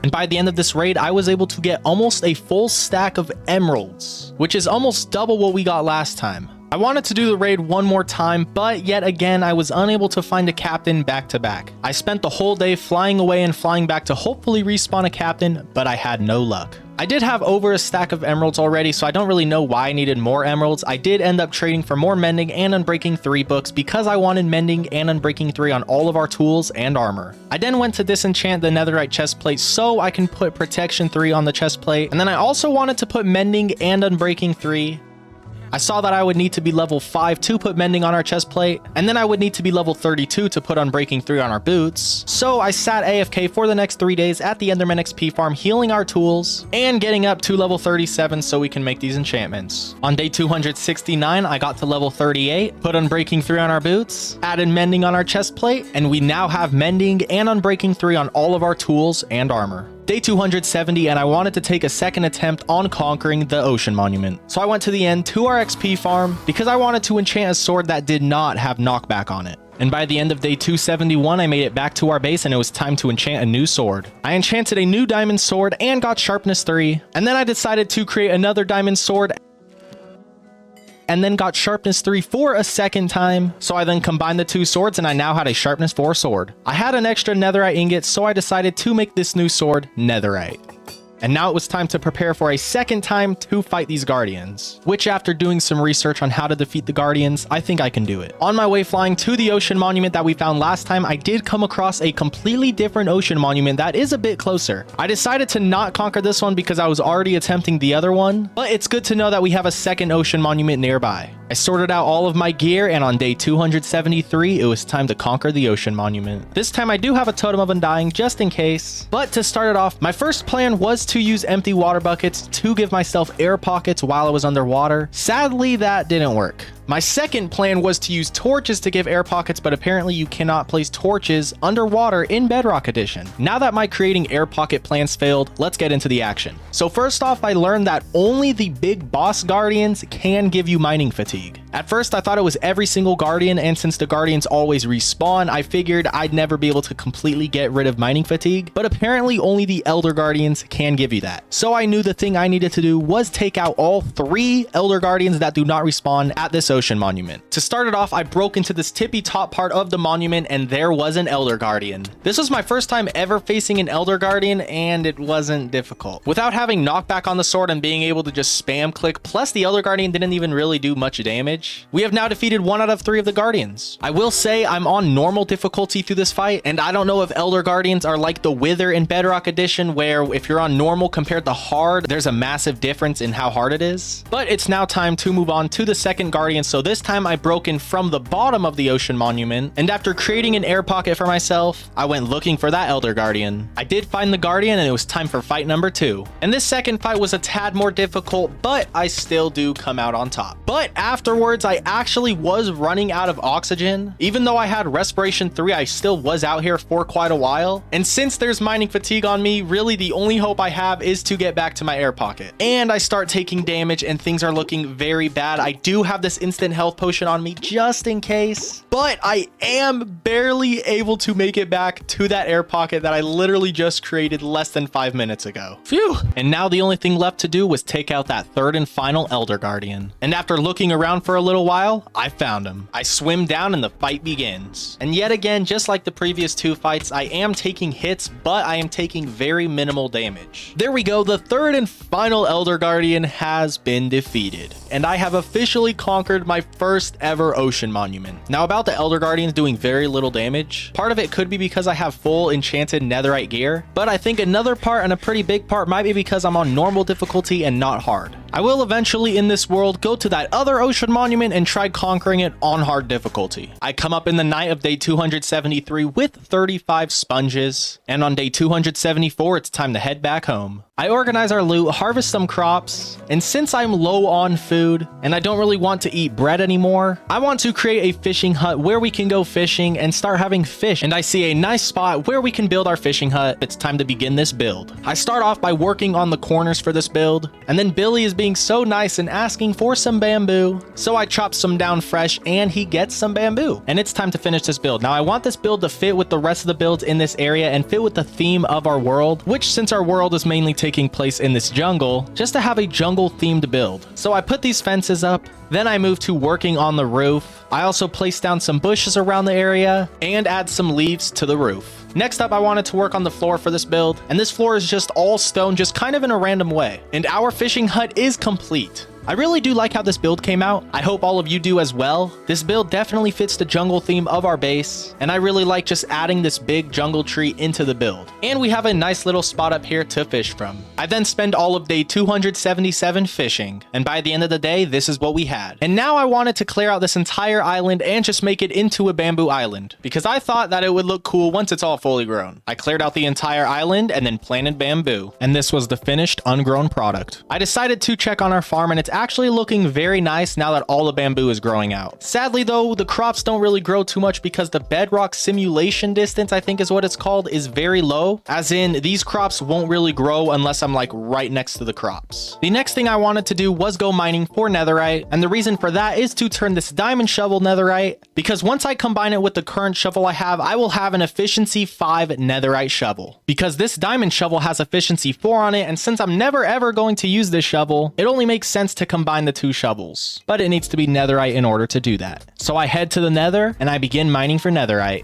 And by the end of this raid, I was able to get almost a full stack of emeralds, which is almost double what we got last time. I wanted to do the raid one more time, but yet again, I was unable to find a captain back to back. I spent the whole day flying away and flying back to hopefully respawn a captain, but I had no luck. I did have over a stack of emeralds already, so I don't really know why I needed more emeralds. I did end up trading for more Mending and Unbreaking 3 books because I wanted Mending and Unbreaking 3 on all of our tools and armor. I then went to disenchant the Netherite chestplate so I can put Protection 3 on the chestplate, and then I also wanted to put Mending and Unbreaking 3. I saw that I would need to be level 5 to put Mending on our chest plate, and then I would need to be level 32 to put Unbreaking 3 on our boots. So I sat AFK for the next 3 days at the Enderman XP farm, healing our tools, and getting up to level 37 so we can make these enchantments. On day 269, I got to level 38, put Unbreaking 3 on our boots, added Mending on our chest plate, and we now have Mending and Unbreaking 3 on all of our tools and armor. Day 270, and I wanted to take a second attempt on conquering the Ocean Monument. So I went to the end to our XP farm because I wanted to enchant a sword that did not have knockback on it. And by the end of day 271, I made it back to our base and it was time to enchant a new sword. I enchanted a new diamond sword and got sharpness 3. And then I decided to create another diamond sword and then got sharpness 3 for a second time. So I then combined the 2 swords and I now had a sharpness 4 sword. I had an extra netherite ingot, so I decided to make this new sword netherite. And now it was time to prepare for a second time to fight these guardians, which after doing some research on how to defeat the guardians, I think I can do it. On my way flying to the ocean monument that we found last time, I did come across a completely different ocean monument that is a bit closer. I decided to not conquer this one because I was already attempting the other one, but it's good to know that we have a second ocean monument nearby. I sorted out all of my gear, and on day 273, it was time to conquer the ocean monument. This time I do have a totem of undying just in case. But to start it off, my first plan was to use empty water buckets to give myself air pockets while I was underwater. Sadly, that didn't work. My second plan was to use torches to give air pockets, but apparently you cannot place torches underwater in Bedrock Edition. Now that my creating air pocket plans failed, let's get into the action. So first off, I learned that only the big boss guardians can give you mining fatigue. At first, I thought it was every single guardian, and since the guardians always respawn, I figured I'd never be able to completely get rid of mining fatigue, but apparently only the elder guardians can give you that. So I knew the thing I needed to do was take out all 3 elder guardians that do not respawn at this ocean monument. To start it off, I broke into this tippy top part of the monument, and there was an elder guardian. This was my first time ever facing an elder guardian, and it wasn't difficult. Without having knockback on the sword and being able to just spam click, plus the elder guardian didn't even really do much damage, we have now defeated 1 out of 3 of the guardians. I will say I'm on normal difficulty through this fight, and I don't know if elder guardians are like the Wither in Bedrock Edition, where if you're on normal compared to hard, there's a massive difference in how hard it is. But it's now time to move on to the second guardian, so this time I broke in from the bottom of the ocean monument, and after creating an air pocket for myself, I went looking for that elder guardian. I did find the guardian, and it was time for fight number 2. And this second fight was a tad more difficult, but I still do come out on top. But afterwards, I actually was running out of oxygen. Even though I had respiration 3, I still was out here for quite a while. And since there's mining fatigue on me, really the only hope I have is to get back to my air pocket. And I start taking damage, and things are looking very bad. I do have this instant health potion on me just in case, but I am barely able to make it back to that air pocket that I literally just created less than 5 minutes ago. Phew! And now the only thing left to do was take out that third and final elder guardian. And after looking around for a little while, I found him. I swim down and the fight begins. And yet again, just like the previous 2 fights, I am taking hits, but I am taking very minimal damage. There we go, the third and final elder guardian has been defeated, and I have officially conquered my first ever ocean monument. Now about the elder guardians doing very little damage, part of it could be because I have full enchanted netherite gear, but I think another part, and a pretty big part, might be because I'm on normal difficulty and not hard. I will eventually in this world go to that other ocean monument and try conquering it on hard difficulty. I come up in the night of day 273 with 35 sponges, and on day 274 it's time to head back home. I organize our loot, harvest some crops, and since I'm low on food and I don't really want to eat bread anymore, I want to create a fishing hut where we can go fishing and start having fish, and I see a nice spot where we can build our fishing hut. It's time to begin this build. I start off by working on the corners for this build, and then Billy is being so nice and asking for some bamboo, so I chop some down fresh and he gets some bamboo, and it's time to finish this build. Now I want this build to fit with the rest of the builds in this area and fit with the theme of our world, which since our world is mainly taking place in this jungle, just to have a jungle themed build. So I put these fences up, then I move to working on the roof. I also place down some bushes around the area and add some leaves to the roof. Next up, I wanted to work on the floor for this build, and this floor is just all stone, just kind of in a random way. And our fishing hut is complete. I really do like how this build came out. I hope all of you do as well. This build definitely fits the jungle theme of our base, and I really like just adding this big jungle tree into the build. And we have a nice little spot up here to fish from. I then spend all of day 277 fishing, and by the end of the day, this is what we had. And now I wanted to clear out this entire island and just make it into a bamboo island, because I thought that it would look cool once it's all fully grown. I cleared out the entire island and then planted bamboo, and this was the finished ungrown product. I decided to check on our farm, and it's actually looking very nice now that all the bamboo is growing out. Sadly though, the crops don't really grow too much because the bedrock simulation distance, I think is what it's called, is very low, as in these crops won't really grow unless I'm like right next to the crops. The next thing I wanted to do was go mining for netherite, and the reason for that is to turn this diamond shovel netherite, because once I combine it with the current shovel I have, I will have an efficiency 5 netherite shovel. Because this diamond shovel has efficiency 4 on it, and since I'm never ever going to use this shovel, it only makes sense to combine the 2 shovels, but it needs to be netherite in order to do that. So I head to the nether and I begin mining for netherite.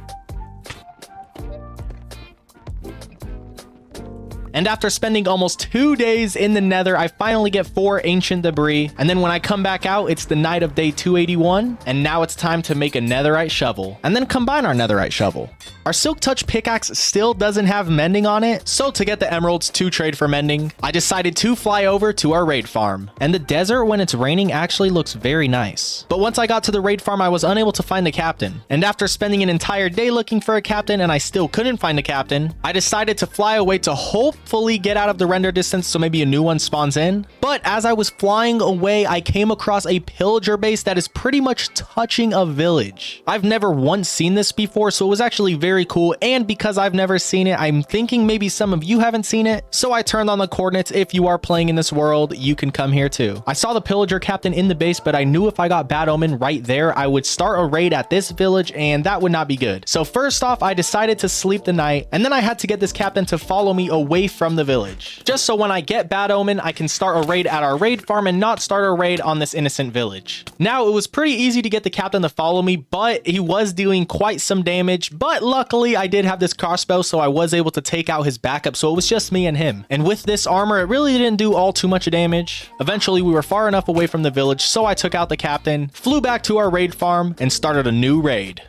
And after spending almost 2 days in the nether, I finally get 4 ancient debris. And then when I come back out, it's the night of day 281. And now it's time to make a netherite shovel and then combine our netherite shovel. Our silk touch pickaxe still doesn't have mending on it. So to get the emeralds to trade for mending, I decided to fly over to our raid farm. And the desert when it's raining actually looks very nice. But once I got to the raid farm, I was unable to find the captain. And after spending an entire day looking for a captain and I still couldn't find a captain, I decided to fly away to hopefully get out of the render distance so maybe a new one spawns in. But as I was flying away, I came across a pillager base that is pretty much touching a village. I've never once seen this before, so it was actually very cool. And because I've never seen it, I'm thinking maybe some of you haven't seen it. So I turned on the coordinates. If you are playing in this world, you can come here too. I saw the pillager captain in the base, but I knew if I got bad omen right there, I would start a raid at this village and that would not be good. So first off, I decided to sleep the night, and then I had to get this captain to follow me away from the village. Just so when I get bad omen, I can start a raid at our raid farm and not start a raid on this innocent village. Now, it was pretty easy to get the captain to follow me, but he was dealing quite some damage. But luckily, I did have this crossbow, so I was able to take out his backup, so it was just me and him. And with this armor, it really didn't do all too much damage. Eventually, we were far enough away from the village, so I took out the captain, flew back to our raid farm, and started a new raid.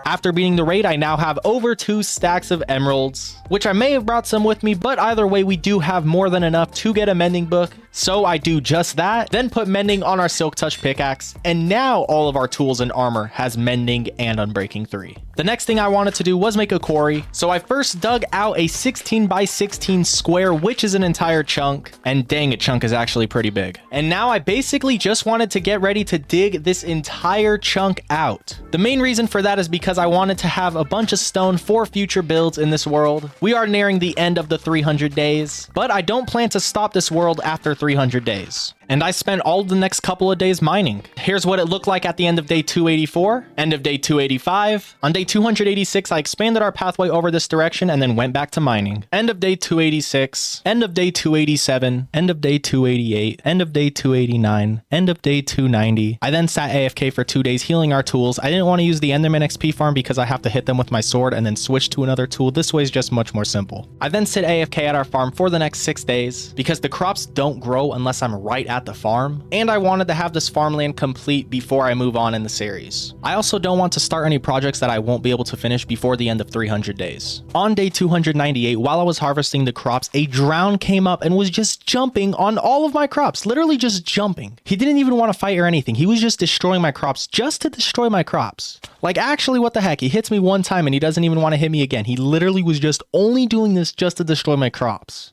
After beating the raid, I now have over 2 stacks of emeralds, which I may have brought some with me, but either way, we do have more than enough to get a mending book. So I do just that, then put mending on our silk touch pickaxe, and now all of our tools and armor has mending and unbreaking 3. The next thing I wanted to do was make a quarry, so I first dug out a 16 by 16 square, which is an entire chunk, and dang, a chunk is actually pretty big. And now I basically just wanted to get ready to dig this entire chunk out. The main reason for that is because I wanted to have a bunch of stone for future builds in this world. We are nearing the end of the 300 days, but I don't plan to stop this world after 300 days. And I spent all of the next couple of days mining. Here's what it looked like at the end of day 284, end of day 285. On day 286, I expanded our pathway over this direction and then went back to mining. End of day 286, end of day 287, end of day 288, end of day 289, end of day 290. I then sat AFK for 2 days healing our tools. I didn't want to use the Enderman XP farm because I have to hit them with my sword and then switch to another tool. This way is just much more simple. I then sit AFK at our farm for the next 6 days because the crops don't grow unless I'm right at the farm, and I wanted to have this farmland complete before I move on in the series. I also don't want to start any projects that I won't be able to finish before the end of 300 days. On day 298, while I was harvesting the crops, a drown came up and was just jumping on all of my crops, literally just jumping. He didn't even want to fight or anything. He was just destroying my crops just to destroy my crops. Like, actually, what the heck? He hits me one time and he doesn't even want to hit me again. He literally was just only doing this just to destroy my crops.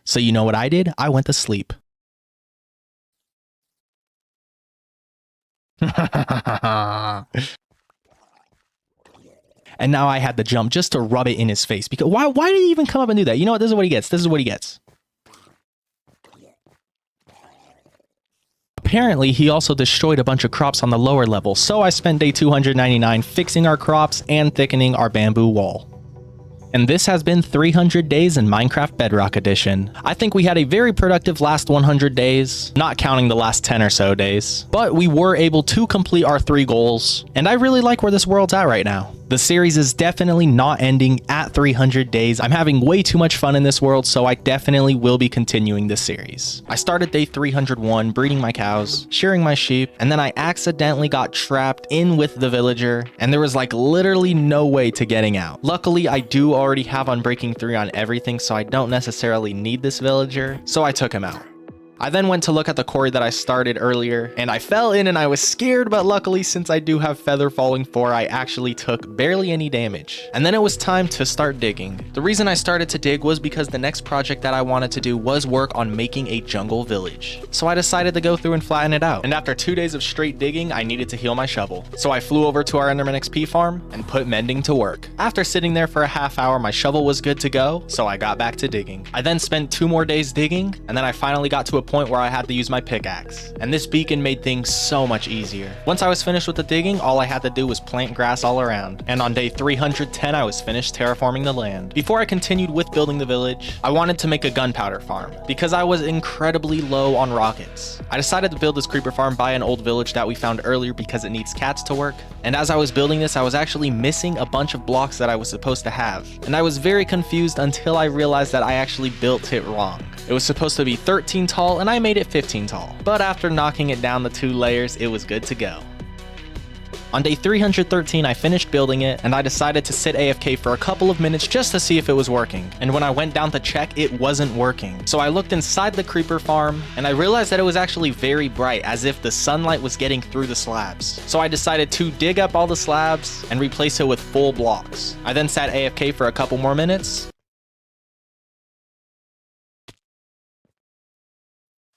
So you know what I did? I went to sleep. And now I had to jump just to rub it in his face. Because why did he even come up and do that? You know what? This is what he gets. This is what he gets. Apparently, he also destroyed a bunch of crops on the lower level. So I spent day 299 fixing our crops and thickening our bamboo wall. And this has been 300 days in Minecraft Bedrock Edition. I think we had a very productive last 100 days, not counting the last 10 or so days. But we were able to complete our 3 goals, and I really like where this world's at right now. The series is definitely not ending at 300 days. I'm having way too much fun in this world, so I definitely will be continuing this series. I started day 301 breeding my cows, shearing my sheep, and then I accidentally got trapped in with the villager, and there was like literally no way to getting out. Luckily, I do already have Unbreaking 3 on everything, so I don't necessarily need this villager, so I took him out. I then went to look at the quarry that I started earlier, and I fell in and I was scared, but luckily since I do have Feather Falling 4, I actually took barely any damage. And then it was time to start digging. The reason I started to dig was because the next project that I wanted to do was work on making a jungle village. So I decided to go through and flatten it out. And after 2 days of straight digging, I needed to heal my shovel. So I flew over to our Enderman XP farm and put mending to work. After sitting there for a half hour, my shovel was good to go, so I got back to digging. I then spent 2 more days digging, and then I finally got to a point where I had to use my pickaxe, and this beacon made things so much easier. Once I was finished with the digging, all I had to do was plant grass all around, and on day 310 I was finished terraforming the land. Before I continued with building the village, I wanted to make a gunpowder farm, because I was incredibly low on rockets. I decided to build this creeper farm by an old village that we found earlier because it needs cats to work, and as I was building this I was actually missing a bunch of blocks that I was supposed to have, and I was very confused until I realized that I actually built it wrong. It was supposed to be 13 tall and I made it 15 tall, but after knocking it down the 2 layers it was good to go. On day 313, I finished building it, and I decided to sit AFK for a couple of minutes just to see if it was working. And when I went down to check, it wasn't working. So I looked inside the creeper farm, and I realized that it was actually very bright, as if the sunlight was getting through the slabs. So I decided to dig up all the slabs and replace it with full blocks. I then sat AFK for a couple more minutes,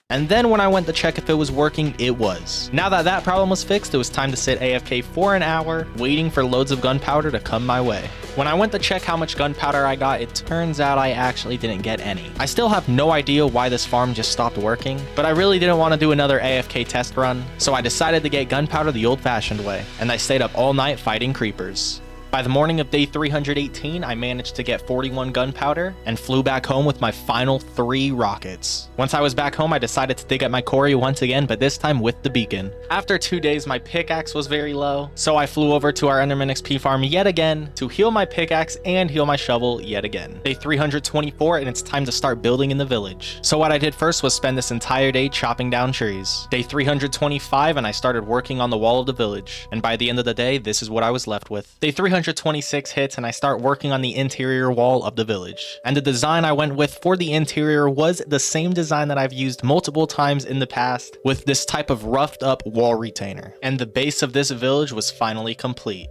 and then when I went to check if it was working, it was. Now that that problem was fixed, it was time to sit AFK for an hour, waiting for loads of gunpowder to come my way. When I went to check how much gunpowder I got, it turns out I actually didn't get any. I still have no idea why this farm just stopped working, but I really didn't want to do another AFK test run, so I decided to get gunpowder the old-fashioned way, and I stayed up all night fighting creepers. By the morning of day 318, I managed to get 41 gunpowder and flew back home with my final 3 rockets. Once I was back home, I decided to dig up my quarry once again, but this time with the beacon. After 2 days, my pickaxe was very low, so I flew over to our Enderman XP farm yet again to heal my pickaxe and heal my shovel yet again. Day 324, and it's time to start building in the village. So what I did first was spend this entire day chopping down trees. Day 325, and I started working on the wall of the village. And by the end of the day, this is what I was left with. Day 326 hits, and I start working on the interior wall of the village. And the design I went with for the interior was the same design that I've used multiple times in the past, with this type of roughed up wall retainer. And the base of this village was finally complete.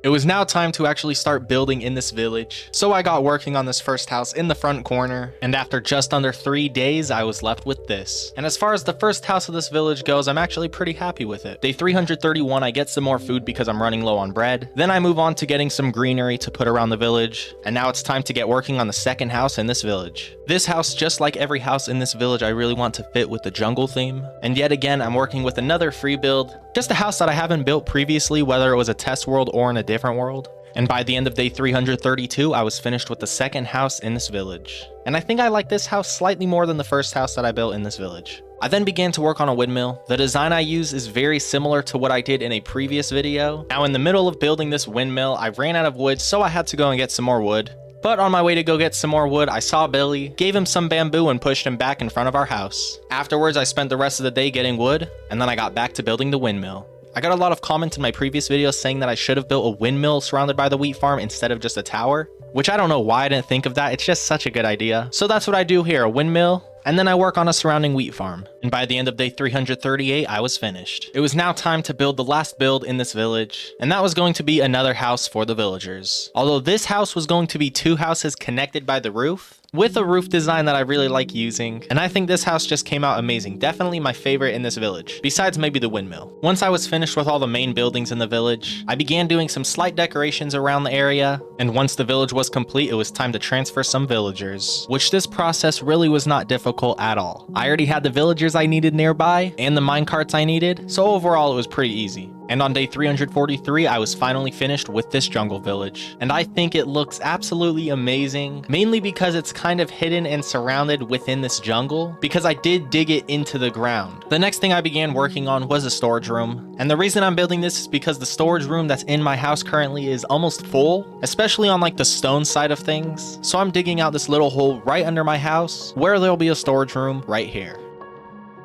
It was now time to actually start building in this village, so I got working on this first house in the front corner, and after just under 3 days, I was left with this. And as far as the first house of this village goes, I'm actually pretty happy with it. Day 331, I get some more food because I'm running low on bread. Then I move on to getting some greenery to put around the village, and now it's time to get working on the second house in this village. This house, just like every house in this village, I really want to fit with the jungle theme. And yet again, I'm working with another free build, just a house that I haven't built previously, whether it was a test world or in a different world. And by the end of day 332, I was finished with the second house in this village. And I think I like this house slightly more than the first house that I built in this village. I then began to work on a windmill. The design I use is very similar to what I did in a previous video. Now in the middle of building this windmill, I ran out of wood, so I had to go and get some more wood. But on my way to go get some more wood, I saw Billy, gave him some bamboo, and pushed him back in front of our house. Afterwards, I spent the rest of the day getting wood, and then I got back to building the windmill. I got a lot of comments in my previous videos saying that I should have built a windmill surrounded by the wheat farm instead of just a tower, which I don't know why I didn't think of that. It's just such a good idea. So that's what I do here, a windmill, and then I work on a surrounding wheat farm. And by the end of day 338, I was finished. It was now time to build the last build in this village, and that was going to be another house for the villagers. Although this house was going to be 2 houses connected by the roof, with a roof design that I really like using, and I think this house just came out amazing. Definitely my favorite in this village, besides maybe the windmill. Once I was finished with all the main buildings in the village, I began doing some slight decorations around the area, and once the village was complete, it was time to transfer some villagers, which this process really was not difficult at all. I already had the villagers I needed nearby, and the minecarts I needed, so overall it was pretty easy. And on day 343, I was finally finished with this jungle village. And I think it looks absolutely amazing, mainly because it's kind of hidden and surrounded within this jungle, because I did dig it into the ground. The next thing I began working on was a storage room. And the reason I'm building this is because the storage room that's in my house currently is almost full, especially on like the stone side of things. So I'm digging out this little hole right under my house where there'll be a storage room right here.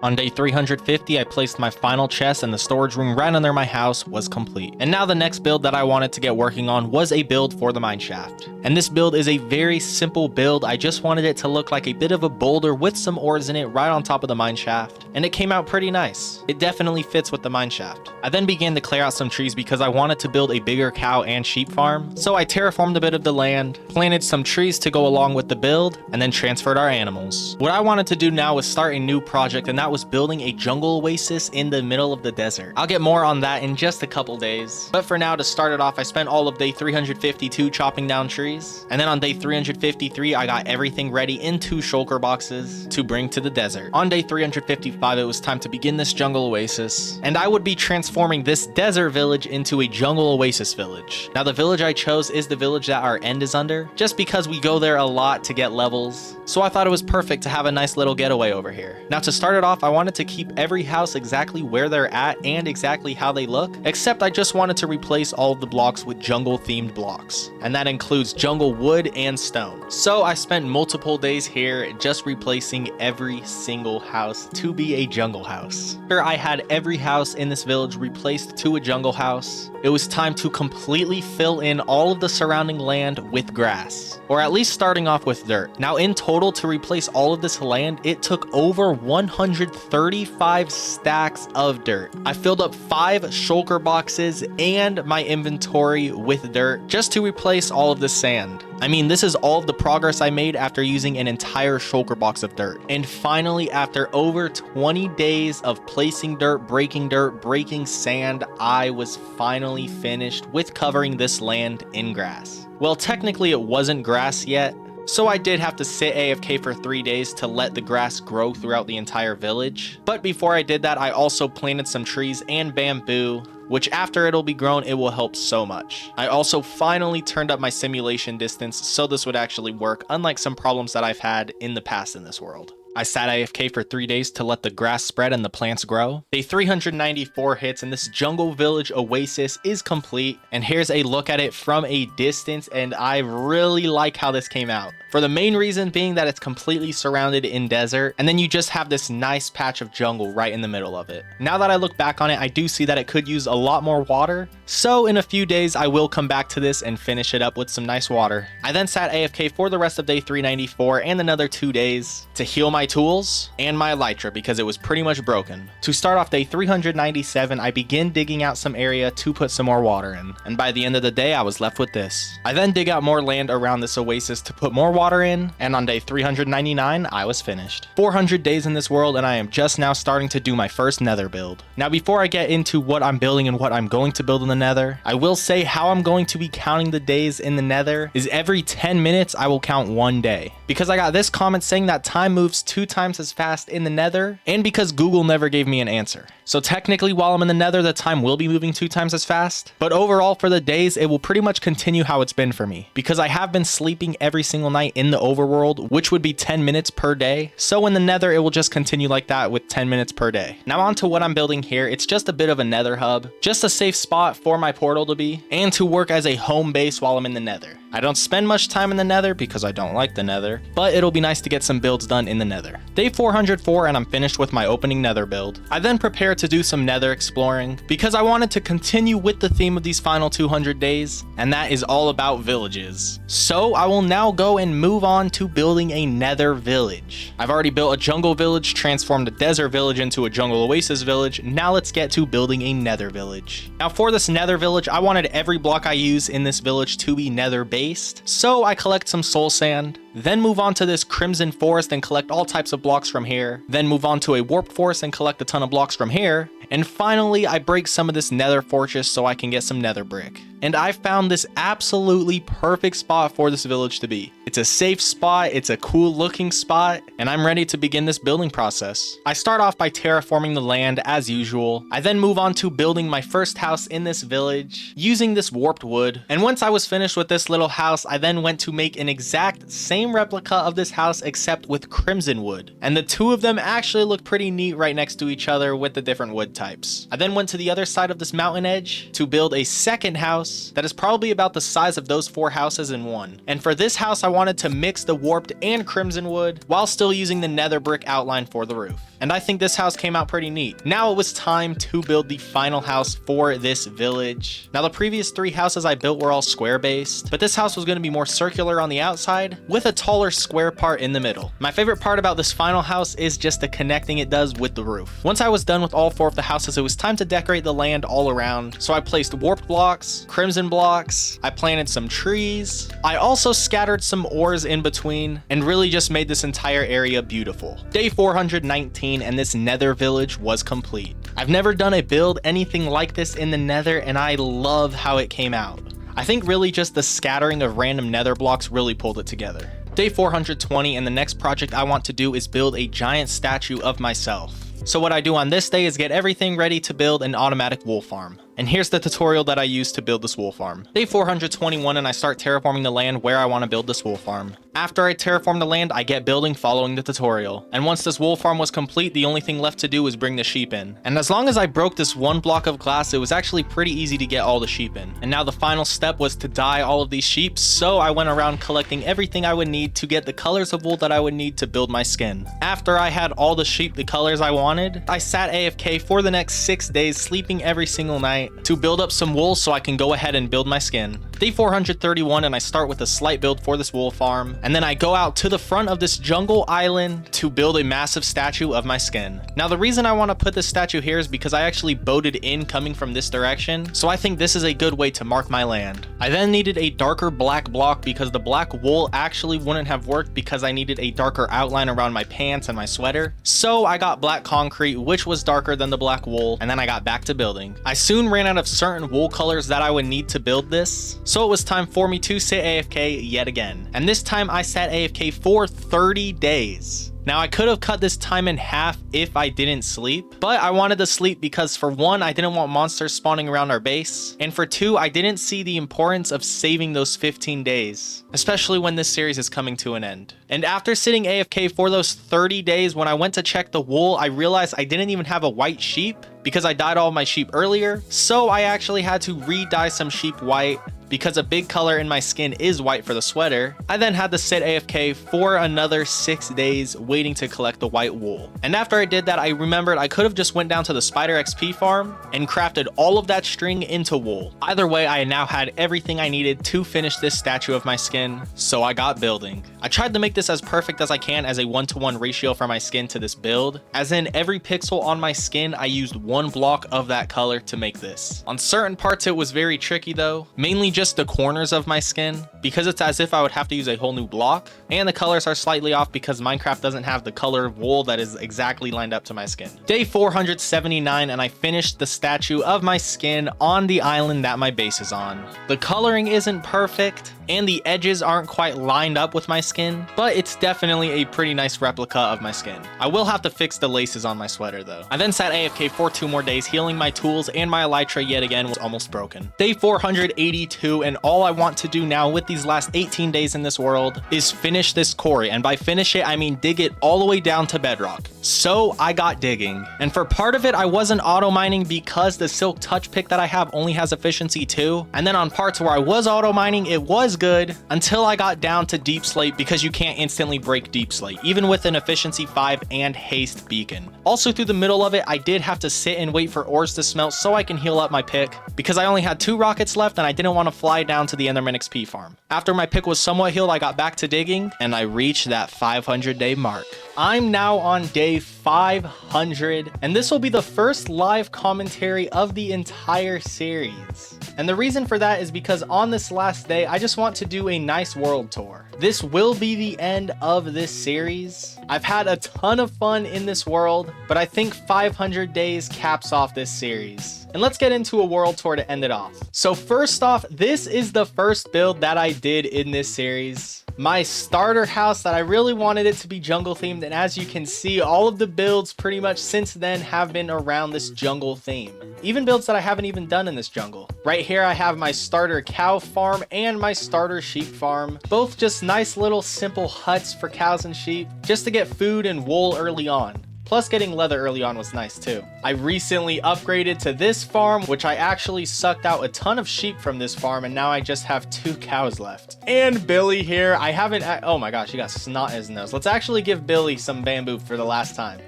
On day 350, I placed my final chest, and the storage room right under my house was complete. And now the next build that I wanted to get working on was a build for the mineshaft. And this build is a very simple build. I just wanted it to look like a bit of a boulder with some ores in it right on top of the mineshaft. And it came out pretty nice. It definitely fits with the mineshaft. I then began to clear out some trees because I wanted to build a bigger cow and sheep farm. So I terraformed a bit of the land, planted some trees to go along with the build, and then transferred our animals. What I wanted to do now was start a new project, and that that was building a jungle oasis in the middle of the desert. I'll get more on that in just a couple days. But for now, to start it off, I spent all of day 352 chopping down trees. And then on day 353, I got everything ready in 2 shulker boxes to bring to the desert. On day 355, it was time to begin this jungle oasis. And I would be transforming this desert village into a jungle oasis village. Now, the village I chose is the village that our end is under, just because we go there a lot to get levels. So I thought it was perfect to have a nice little getaway over here. Now, to start it off, I wanted to keep every house exactly where they're at and exactly how they look, except I just wanted to replace all of the blocks with jungle themed blocks. And that includes jungle wood and stone. So I spent multiple days here just replacing every single house to be a jungle house. After I had every house in this village replaced to a jungle house, it was time to completely fill in all of the surrounding land with grass, or at least starting off with dirt. Now, in total, to replace all of this land, it took over 135 stacks of dirt. I filled up 5 shulker boxes and my inventory with dirt just to replace all of the sand. I mean, this is all of the progress I made after using an entire shulker box of dirt. And finally, after over 20 days of placing dirt, breaking sand, I was finally finished with covering this land in grass. Well, technically it wasn't grass yet, so I did have to sit AFK for 3 days to let the grass grow throughout the entire village. But before I did that, I also planted some trees and bamboo, which after it'll be grown, it will help so much. I also finally turned up my simulation distance so this would actually work, unlike some problems that I've had in the past in this world. I sat AFK for 3 days to let the grass spread and the plants grow. Day 394 hits and this jungle village oasis is complete. And here's a look at it from a distance, and I really like how this came out. For the main reason being that it's completely surrounded in desert, and then you just have this nice patch of jungle right in the middle of it. Now that I look back on it, I do see that it could use a lot more water. So in a few days, I will come back to this and finish it up with some nice water. I then sat AFK for the rest of day 394 and another 2 days to heal my tools and my elytra because it was pretty much broken. To start off day 397, I begin digging out some area to put some more water in. And by the end of the day, I was left with this. I then dig out more land around this oasis to put more water in, and on day 399, I was finished. 400 days in this world, and I am just now starting to do my first nether build. Now, before I get into what I'm building and what I'm going to build in the nether, I will say how I'm going to be counting the days in the nether is every 10 minutes, I will count 1 day. Because I got this comment saying that time moves 2 times as fast in the nether, and because Google never gave me an answer. So technically, while I'm in the nether, the time will be moving 2 times as fast. But overall, for the days, it will pretty much continue how it's been for me. Because I have been sleeping every single night in the overworld, which would be 10 minutes per day. So in the nether, it will just continue like that with 10 minutes per day. Now on to what I'm building here. It's just a bit of a nether hub. Just a safe spot for my portal to be, and to work as a home base while I'm in the nether. I don't spend much time in the nether because I don't like the nether, but it'll be nice to get some builds done in the nether. Day 404 and I'm finished with my opening nether build. I then prepared to do some nether exploring because I wanted to continue with the theme of these final 200 days, and that is all about villages. So I will now go and move on to building a nether village. I've already built a jungle village, transformed a desert village into a jungle oasis village. Now let's get to building a nether village. Now for this nether village, I wanted every block I use in this village to be nether based. So I collect some soul sand, then move on to this crimson forest and collect all types of blocks from here, then move on to a warped forest and collect a ton of blocks from here, and finally I break some of this nether fortress so I can get some nether brick. And I found this absolutely perfect spot for this village to be. It's a safe spot, it's a cool looking spot, and I'm ready to begin this building process. I start off by terraforming the land as usual. I then move on to building my first house in this village using this warped wood. And once I was finished with this little house, I then went to make an exact same replica of this house except with crimson wood. And the two of them actually look pretty neat right next to each other with the different wood types. I then went to the other side of this mountain edge to build a second house that is probably about the size of those 4 houses in one. And for this house, I wanted to mix the warped and crimson wood while still using the nether brick outline for the roof. And I think this house came out pretty neat. Now it was time to build the final house for this village. Now the previous 3 houses I built were all square based, but this house was going to be more circular on the outside with a taller square part in the middle. My favorite part about this final house is just the connecting it does with the roof. Once I was done with all 4 of the houses, it was time to decorate the land all around. So I placed warped blocks, crimson blocks, I planted some trees. I also scattered some ores in between and really just made this entire area beautiful. Day 419 and this nether village was complete. I've never done a build anything like this in the nether and I love how it came out. I think really just the scattering of random nether blocks really pulled it together. Day 420 and the next project I want to do is build a giant statue of myself. So what I do on this day is get everything ready to build an automatic wool farm. And here's the tutorial that I used to build this wool farm. Day 421 and I start terraforming the land where I want to build this wool farm. After I terraform the land, I get building following the tutorial. And once this wool farm was complete, the only thing left to do was bring the sheep in. And as long as I broke this one block of glass, it was actually pretty easy to get all the sheep in. And now the final step was to dye all of these sheep, so I went around collecting everything I would need to get the colors of wool that I would need to build my skin. After I had all the sheep the colors I wanted, I sat AFK for the next 6 days, sleeping every single night to build up some wool so I can go ahead and build my skin. Day 431 and I start with a slight build for this wool farm, and then I go out to the front of this jungle island to build a massive statue of my skin. Now the reason I want to put this statue here is because I actually boated in coming from this direction, so I think this is a good way to mark my land. I then needed a darker black block because the black wool actually wouldn't have worked because I needed a darker outline around my pants and my sweater. So I got black concrete, which was darker than the black wool, and then I got back to building. I soon ran out of certain wool colors that I would need to build this, so it was time for me to sit AFK yet again. And this time I sat AFK for 30 days. Now I could have cut this time in half if I didn't sleep, but I wanted to sleep because for one, I didn't want monsters spawning around our base, and for two, I didn't see the importance of saving those 15 days, especially when this series is coming to an end. And after sitting AFK for those 30 days, when I went to check the wool, I realized I didn't even have a white sheep because I dyed all of my sheep earlier, so I actually had to re-dye some sheep white because a big color in my skin is white for the sweater. I then had to sit AFK for another 6 days waiting to collect the white wool. And after I did that, I remembered I could have just went down to the spider XP farm and crafted all of that string into wool. Either way, I now had everything I needed to finish this statue of my skin, so I got building. I tried to make this as perfect as I can as a 1-to-1 ratio for my skin to this build, as in every pixel on my skin, I used 1 block of that color to make this. On certain parts, it was very tricky though, mainly just the corners of my skin, because it's as if I would have to use a whole new block, and the colors are slightly off because Minecraft doesn't have the color of wool that is exactly lined up to my skin. Day 479 and I finished the statue of my skin on the island that my base is on. The coloring isn't perfect, and the edges aren't quite lined up with my skin, but it's definitely a pretty nice replica of my skin. I will have to fix the laces on my sweater though. I then sat AFK for 2 more days, healing my tools, and my elytra yet again was almost broken. Day 482, and all I want to do now with these last 18 days in this world is finish this quarry, and by finish it I mean dig it all the way down to bedrock. So I got digging, and for part of it I wasn't auto mining because the silk touch pick that I have only has efficiency 2, and then on parts where I was auto mining it was good until I got down to deep slate because you can't instantly break deep slate even with an efficiency 5 and haste beacon. Also through the middle of it I did have to sit and wait for ores to smelt so I can heal up my pick because I only had 2 rockets left and I didn't want to fly down to the Enderman XP farm. After my pick was somewhat healed, I got back to digging and I reached that 500-day mark. I'm now on day 500, and this will be the first live commentary of the entire series. And the reason for that is because on this last day, I just want to do a nice world tour. This will be the end of this series. I've had a ton of fun in this world, but I think 500 days caps off this series. And let's get into a world tour to end it off. So first off, this is the first build that I did in this series. My starter house that I really wanted it to be jungle themed, and as you can see, all of the builds pretty much since then have been around this jungle theme. Even builds that I haven't even done in this jungle. Right here I have my starter cow farm and my starter sheep farm. Both just nice little simple huts for cows and sheep, just to get food and wool early on. Plus getting leather early on was nice too. I recently upgraded to this farm, which I actually sucked out a ton of sheep from this farm, and now I just have 2 cows left. And Billy here, I haven't, oh my gosh, he got snot in his nose. Let's actually give Billy some bamboo for the last time.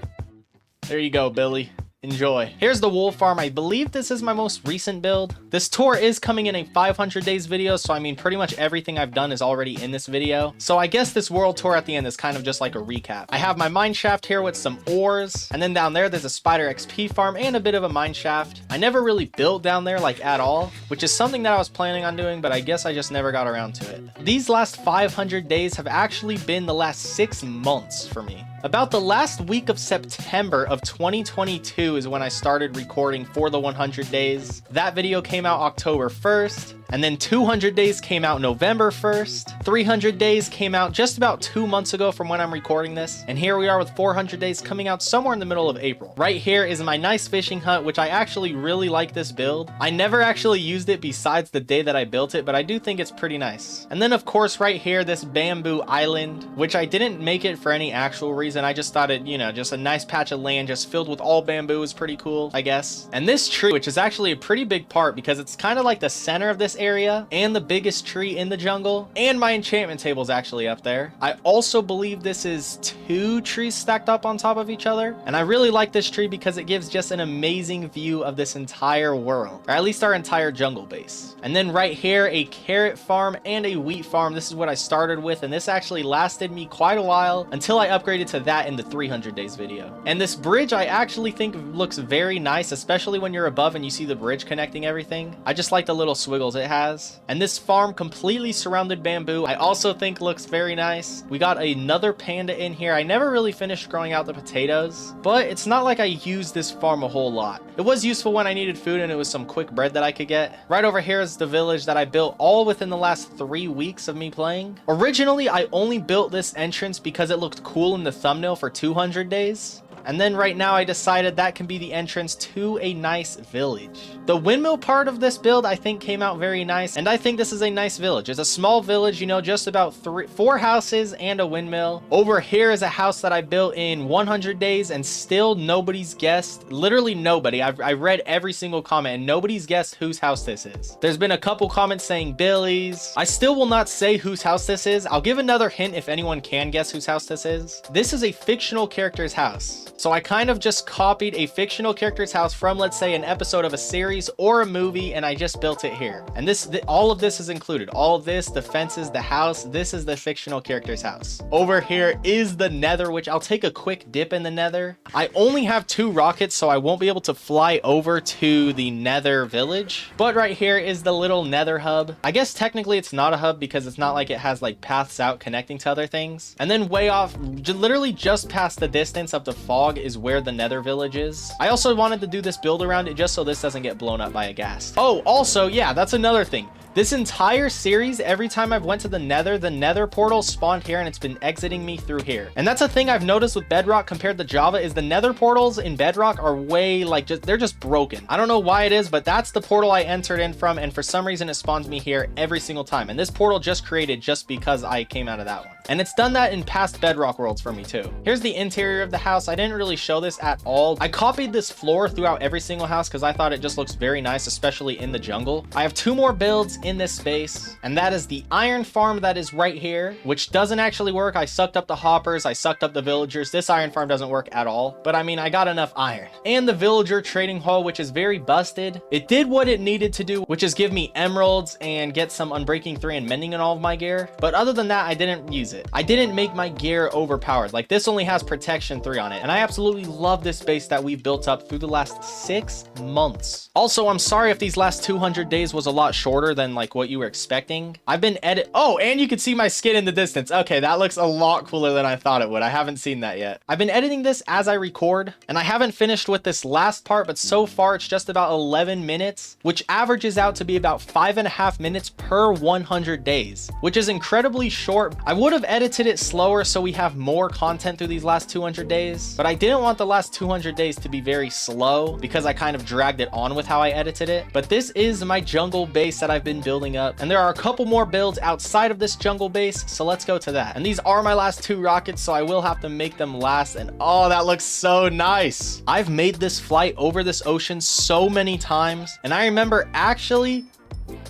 There you go, Billy. Enjoy. Here's the wool farm. I believe this is my most recent build. This tour is coming in a 500 days video, so I mean pretty much everything I've done is already in this video. So I guess this world tour at the end is kind of just like a recap. I have my mine shaft here with some ores, and then down there there's a spider XP farm and a bit of a mine shaft. I never really built down there like at all, which is something that I was planning on doing, but I guess I just never got around to it. These last 500 days have actually been the last 6 months for me. About the last week of September of 2022 is when I started recording for the 100 days. That video came out October 1st. And then 200 days came out November 1st. 300 days came out just about 2 months ago from when I'm recording this. And here we are with 400 days coming out somewhere in the middle of April. Right here is my nice fishing hut, which I actually really like this build. I never actually used it besides the day that I built it, but I do think it's pretty nice. And then of course right here, this bamboo island, which I didn't make it for any actual reason. I just thought it, you know, just a nice patch of land just filled with all bamboo is pretty cool, I guess. And this tree, which is actually a pretty big part because it's kind of like the center of this area and the biggest tree in the jungle, and my enchantment table is actually up there. I also believe this is 2 trees stacked up on top of each other, and I really like this tree because it gives just an amazing view of this entire world, or at least our entire jungle base. And then right here, a carrot farm and a wheat farm. This is what I started with, and this actually lasted me quite a while until I upgraded to that in the 300 days video. And this bridge I actually think looks very nice, especially when you're above and you see the bridge connecting everything. I just like the little swiggles it has. And this farm completely surrounded bamboo I also think looks very nice. We got another panda in here. I never really finished growing out the potatoes, but it's not like I used this farm a whole lot. It was useful when I needed food and it was some quick bread that I could get. Right over here is the village that I built all within the last 3 weeks of me playing. Originally, I only built this entrance because it looked cool in the thumbnail for 200 days. And then right now I decided that can be the entrance to a nice village. The windmill part of this build I think came out very nice, and I think this is a nice village. It's a small village, you know, just about 4 houses and a windmill. Over here is a house that I built in 100 days and still nobody's guessed, literally nobody. I read every single comment and nobody's guessed whose house this is. There's been a couple comments saying Billy's. I still will not say whose house this is. I'll give another hint if anyone can guess whose house this is. This is a fictional character's house. So I kind of just copied a fictional character's house from, let's say, an episode of a series or a movie, and I just built it here. And all of this is included. All of this, the fences, the house, this is the fictional character's house. Over here is the nether, which I'll take a quick dip in the nether. I only have 2 rockets, so I won't be able to fly over to the nether village. But right here is the little nether hub. I guess technically it's not a hub because it's not like it has like paths out connecting to other things. And then way off, literally just past the distance of the fog is where the nether village is. I also wanted to do this build around it just so this doesn't get blown up by a ghast. Oh, also, yeah, that's another thing. This entire series, every time I've went to the nether portal spawned here and it's been exiting me through here. And that's a thing I've noticed with Bedrock compared to Java is the nether portals in Bedrock are way like they're just broken. I don't know why it is, but that's the portal I entered in from, and for some reason it spawns me here every single time. And this portal just created just because I came out of that one. And it's done that in past Bedrock worlds for me too. Here's the interior of the house. I didn't really show this at all. I copied this floor throughout every single house because I thought it just looks very nice, especially in the jungle. I have 2 more builds in this space, and that is the iron farm that is right here, which doesn't actually work. I sucked up the hoppers, I sucked up the villagers. This iron farm doesn't work at all, but I mean, I got enough iron. And the villager trading hall, which is very busted. It did what it needed to do, which is give me emeralds and get some unbreaking 3 and mending in all of my gear. But other than that, I didn't use it. I didn't make my gear overpowered. Like, this only has protection 3 on it, and I absolutely love this base that we've built up through the last 6 months. Also, I'm sorry if these last 200 days was a lot shorter than like what you were expecting. I've been oh, and you can see my skin in the distance. Okay, that looks a lot cooler than I thought it would. I haven't seen that yet. I've been editing this as I record, and I haven't finished with this last part, but so far it's just about 11 minutes, which averages out to be about 5.5 minutes per 100 days, which is incredibly short. I would have edited it slower so we have more content through these last 200 days, but I didn't want the last 200 days to be very slow because I kind of dragged it on with how I edited it. But this is my jungle base that I've been building up, and there are a couple more builds outside of this jungle base, so let's go to that. And these are my last 2 rockets, so I will have to make them last. And oh, that looks so nice. I've made this flight over this ocean so many times, and I remember actually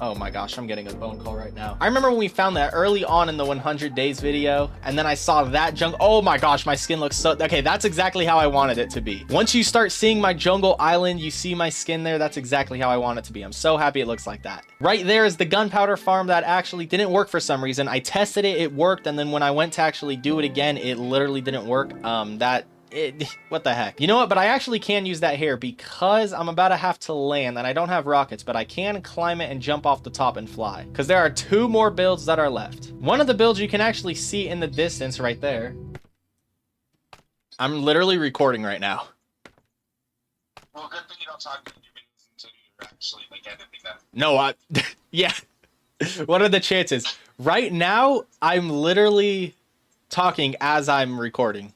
Oh my gosh, I'm getting a phone call right now. I remember when we found that early on in the 100 days video, and then I saw that jungle. Oh my gosh, my skin looks so, okay, that's exactly how I wanted it to be. Once you start seeing my jungle island, you see my skin there, that's exactly how I want it to be. I'm so happy it looks like that. Right there is the gunpowder farm that actually didn't work for some reason. I tested it, it worked, and then when I went to actually do it again, it literally didn't work. What the heck? You know what? But I actually can use that here because I'm about to have to land and I don't have rockets, but I can climb it and jump off the top and fly because there are 2 more builds that are left. One of the builds you can actually see in the distance right there. I'm literally recording right now. Well, good thing you don't talk to your videos until you're actually like editing them. No, yeah. What are the chances? Right now, I'm literally talking as I'm recording.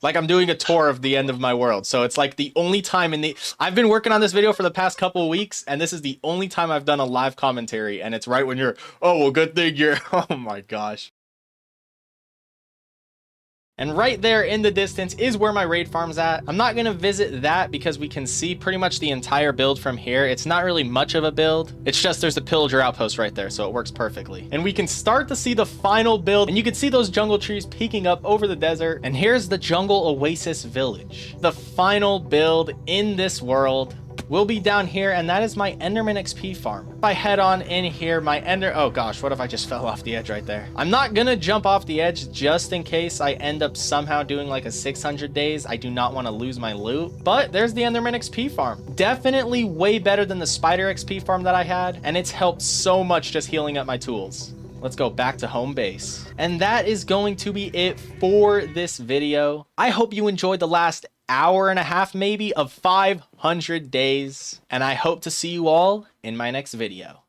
Like I'm doing a tour of the end of my world. So it's like the only time I've been working on this video for the past couple of weeks, and this is the only time I've done a live commentary, and it's right when you're, oh, well, good thing you're, oh my gosh. And right there in the distance is where my raid farm's at. I'm not gonna visit that because we can see pretty much the entire build from here. It's not really much of a build. It's just there's a pillager outpost right there, so it works perfectly. And we can start to see the final build, and you can see those jungle trees peeking up over the desert. And here's the jungle oasis village. The final build in this world will be down here, and that is my Enderman XP farm. If I head on in here, oh gosh, what if I just fell off the edge right there? I'm not gonna jump off the edge just in case I end up somehow doing like a 600 days. I do not want to lose my loot, but there's the Enderman XP farm. Definitely way better than the Spider XP farm that I had, and it's helped so much just healing up my tools. Let's go back to home base. And that is going to be it for this video. I hope you enjoyed the last hour and a half maybe of 500 days, and I hope to see you all in my next video.